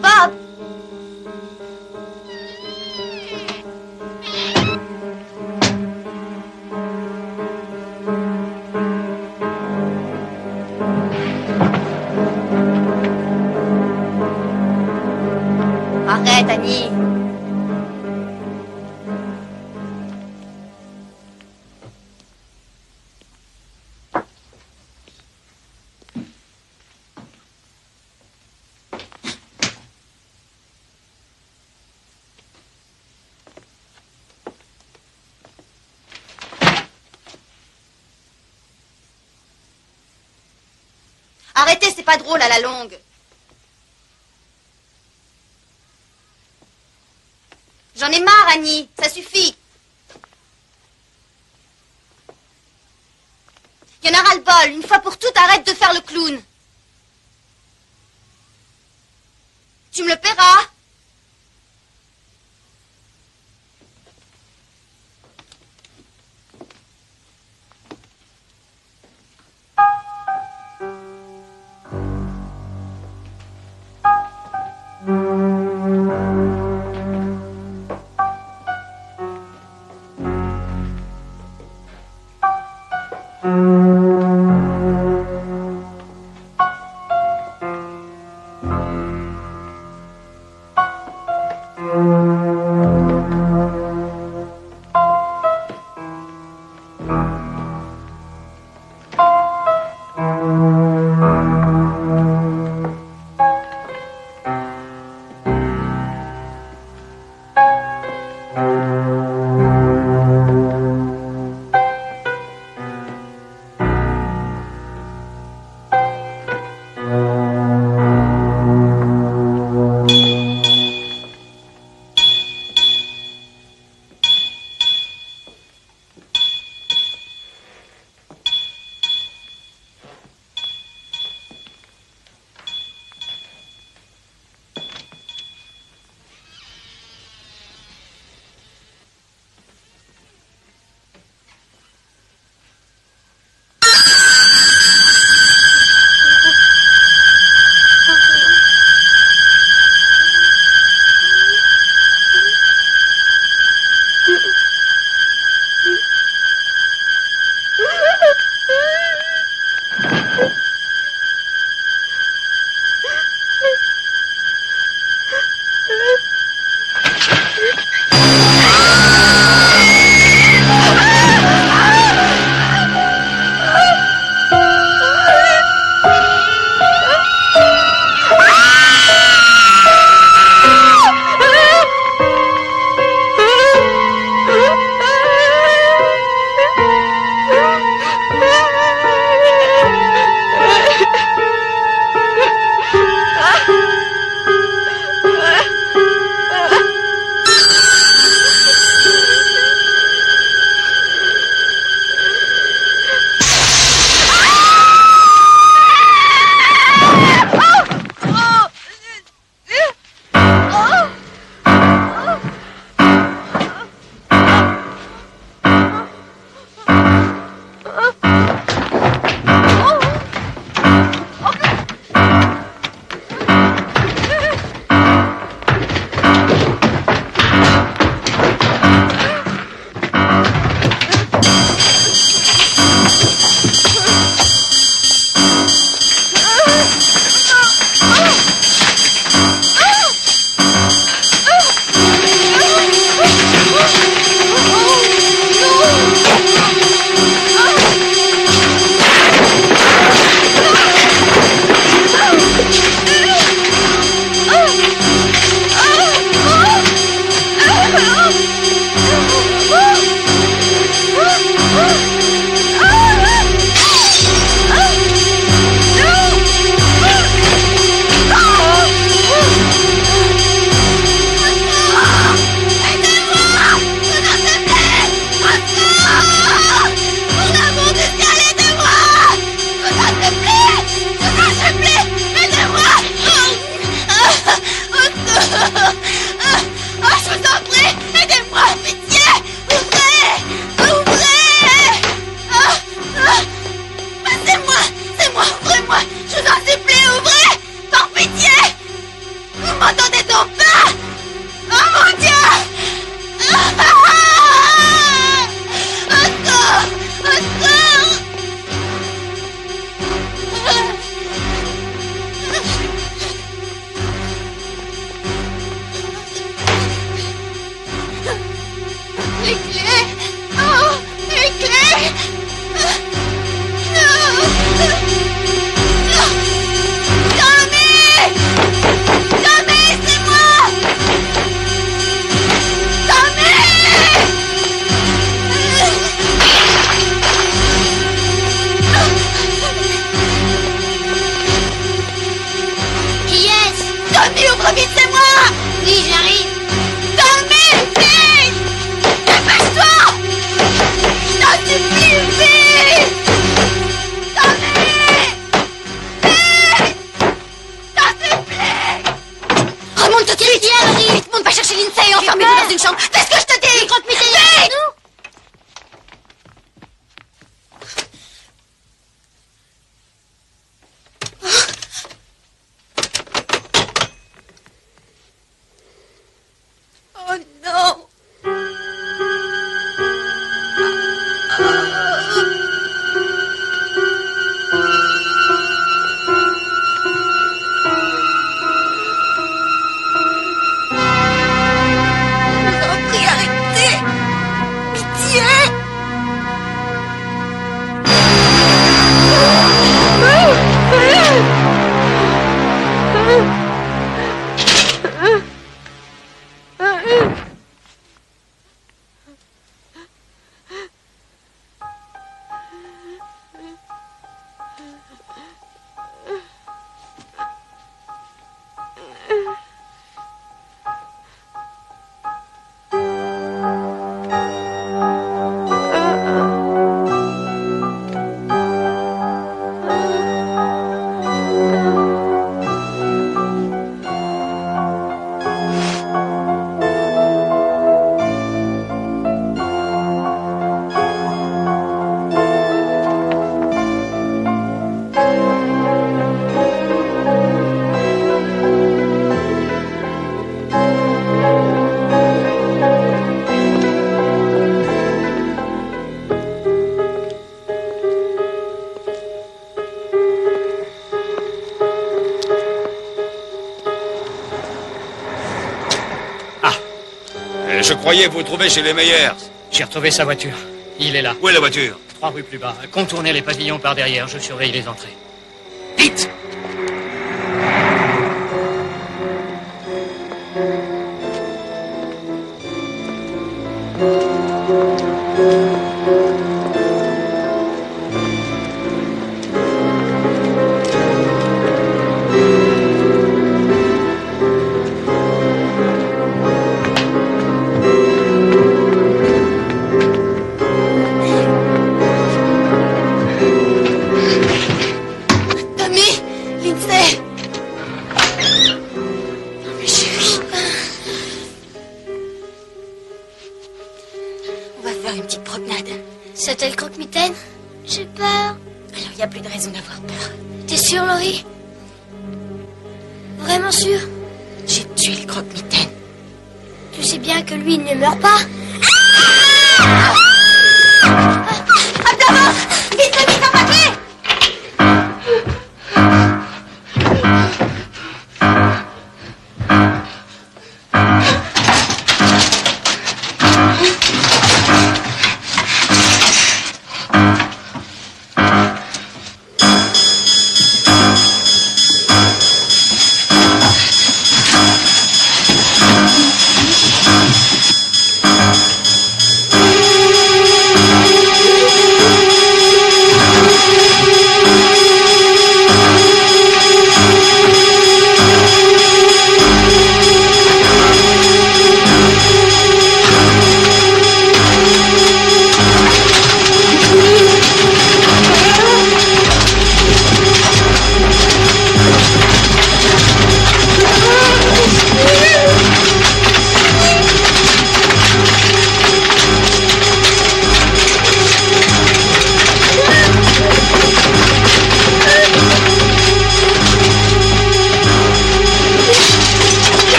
Bob? Arrête, Annie. Arrêtez, c'est pas drôle à la longue. J'en ai marre, Annie, ça suffit. Il y en a ras-le-bol, une fois pour toutes, arrête de faire le clown. Tu me le paieras. Je croyais vous trouver chez les Meyers. J'ai retrouvé sa voiture. Il est là. Où est la voiture? 3 rues plus bas. Contournez les pavillons par derrière. Je surveille les entrées. Vite! C'était le croque-mitaine? J'ai peur. Alors, il n'y a plus de raison d'avoir peur. T'es sûr, Laurie? Vraiment sûr? J'ai tué le croque-mitaine. Tu sais bien que lui, il ne meurt pas? Abdallah! Vite, vite, en papier!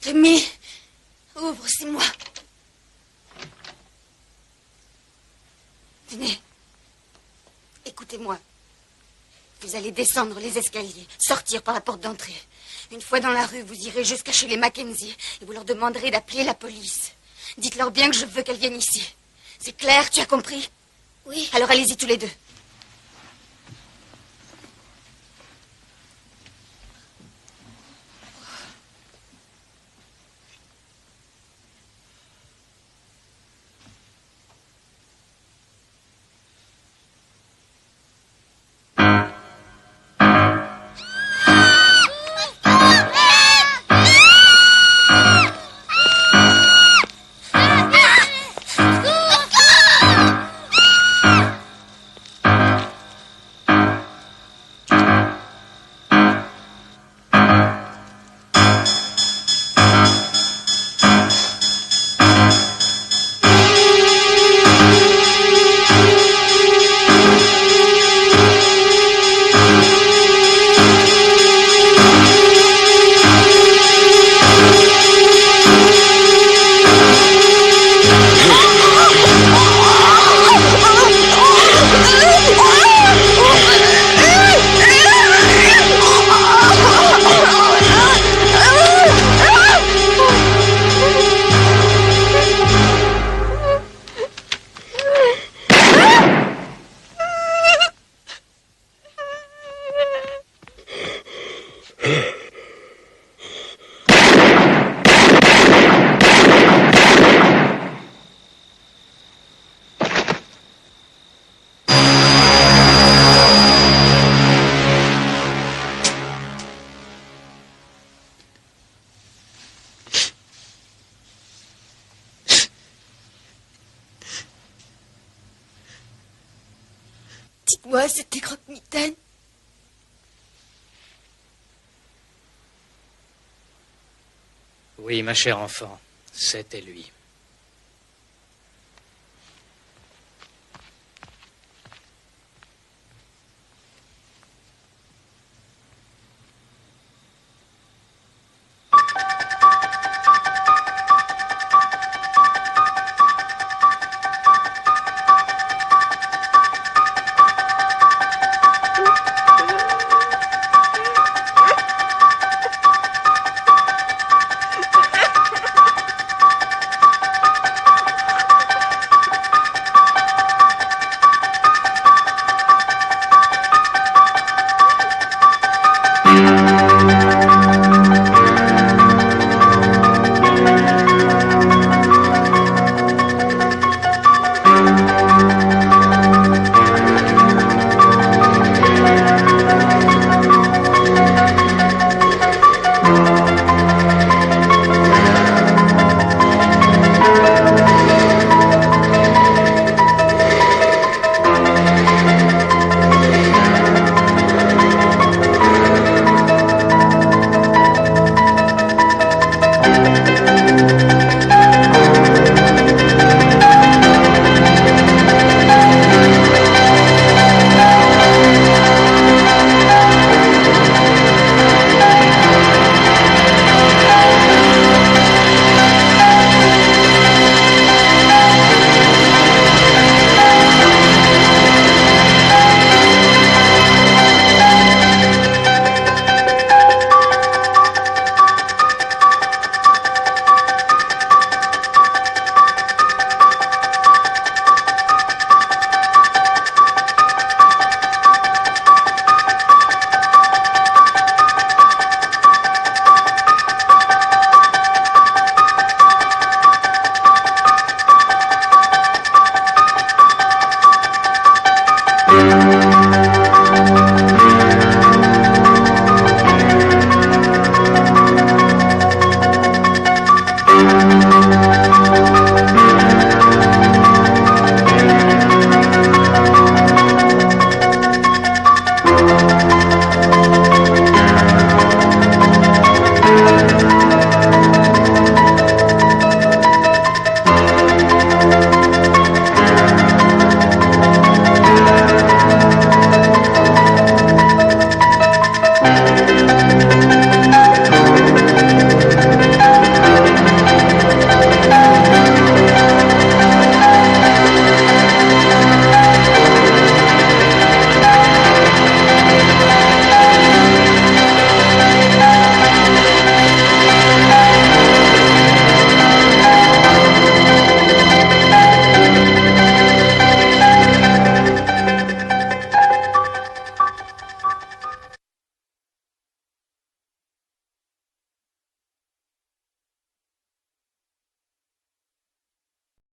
Rémi, ouvre, c'est moi. Venez. Écoutez-moi. Vous allez descendre les escaliers, sortir par la porte d'entrée. Une fois dans la rue, vous irez jusqu'à chez les Mackenzie et vous leur demanderez d'appeler la police. Dites-leur bien que je veux qu'elles viennent ici. C'est clair, tu as compris? Oui. Alors allez-y tous les deux. Moi, c'était Croque-Mitaine. Oui, ma chère enfant, c'était lui.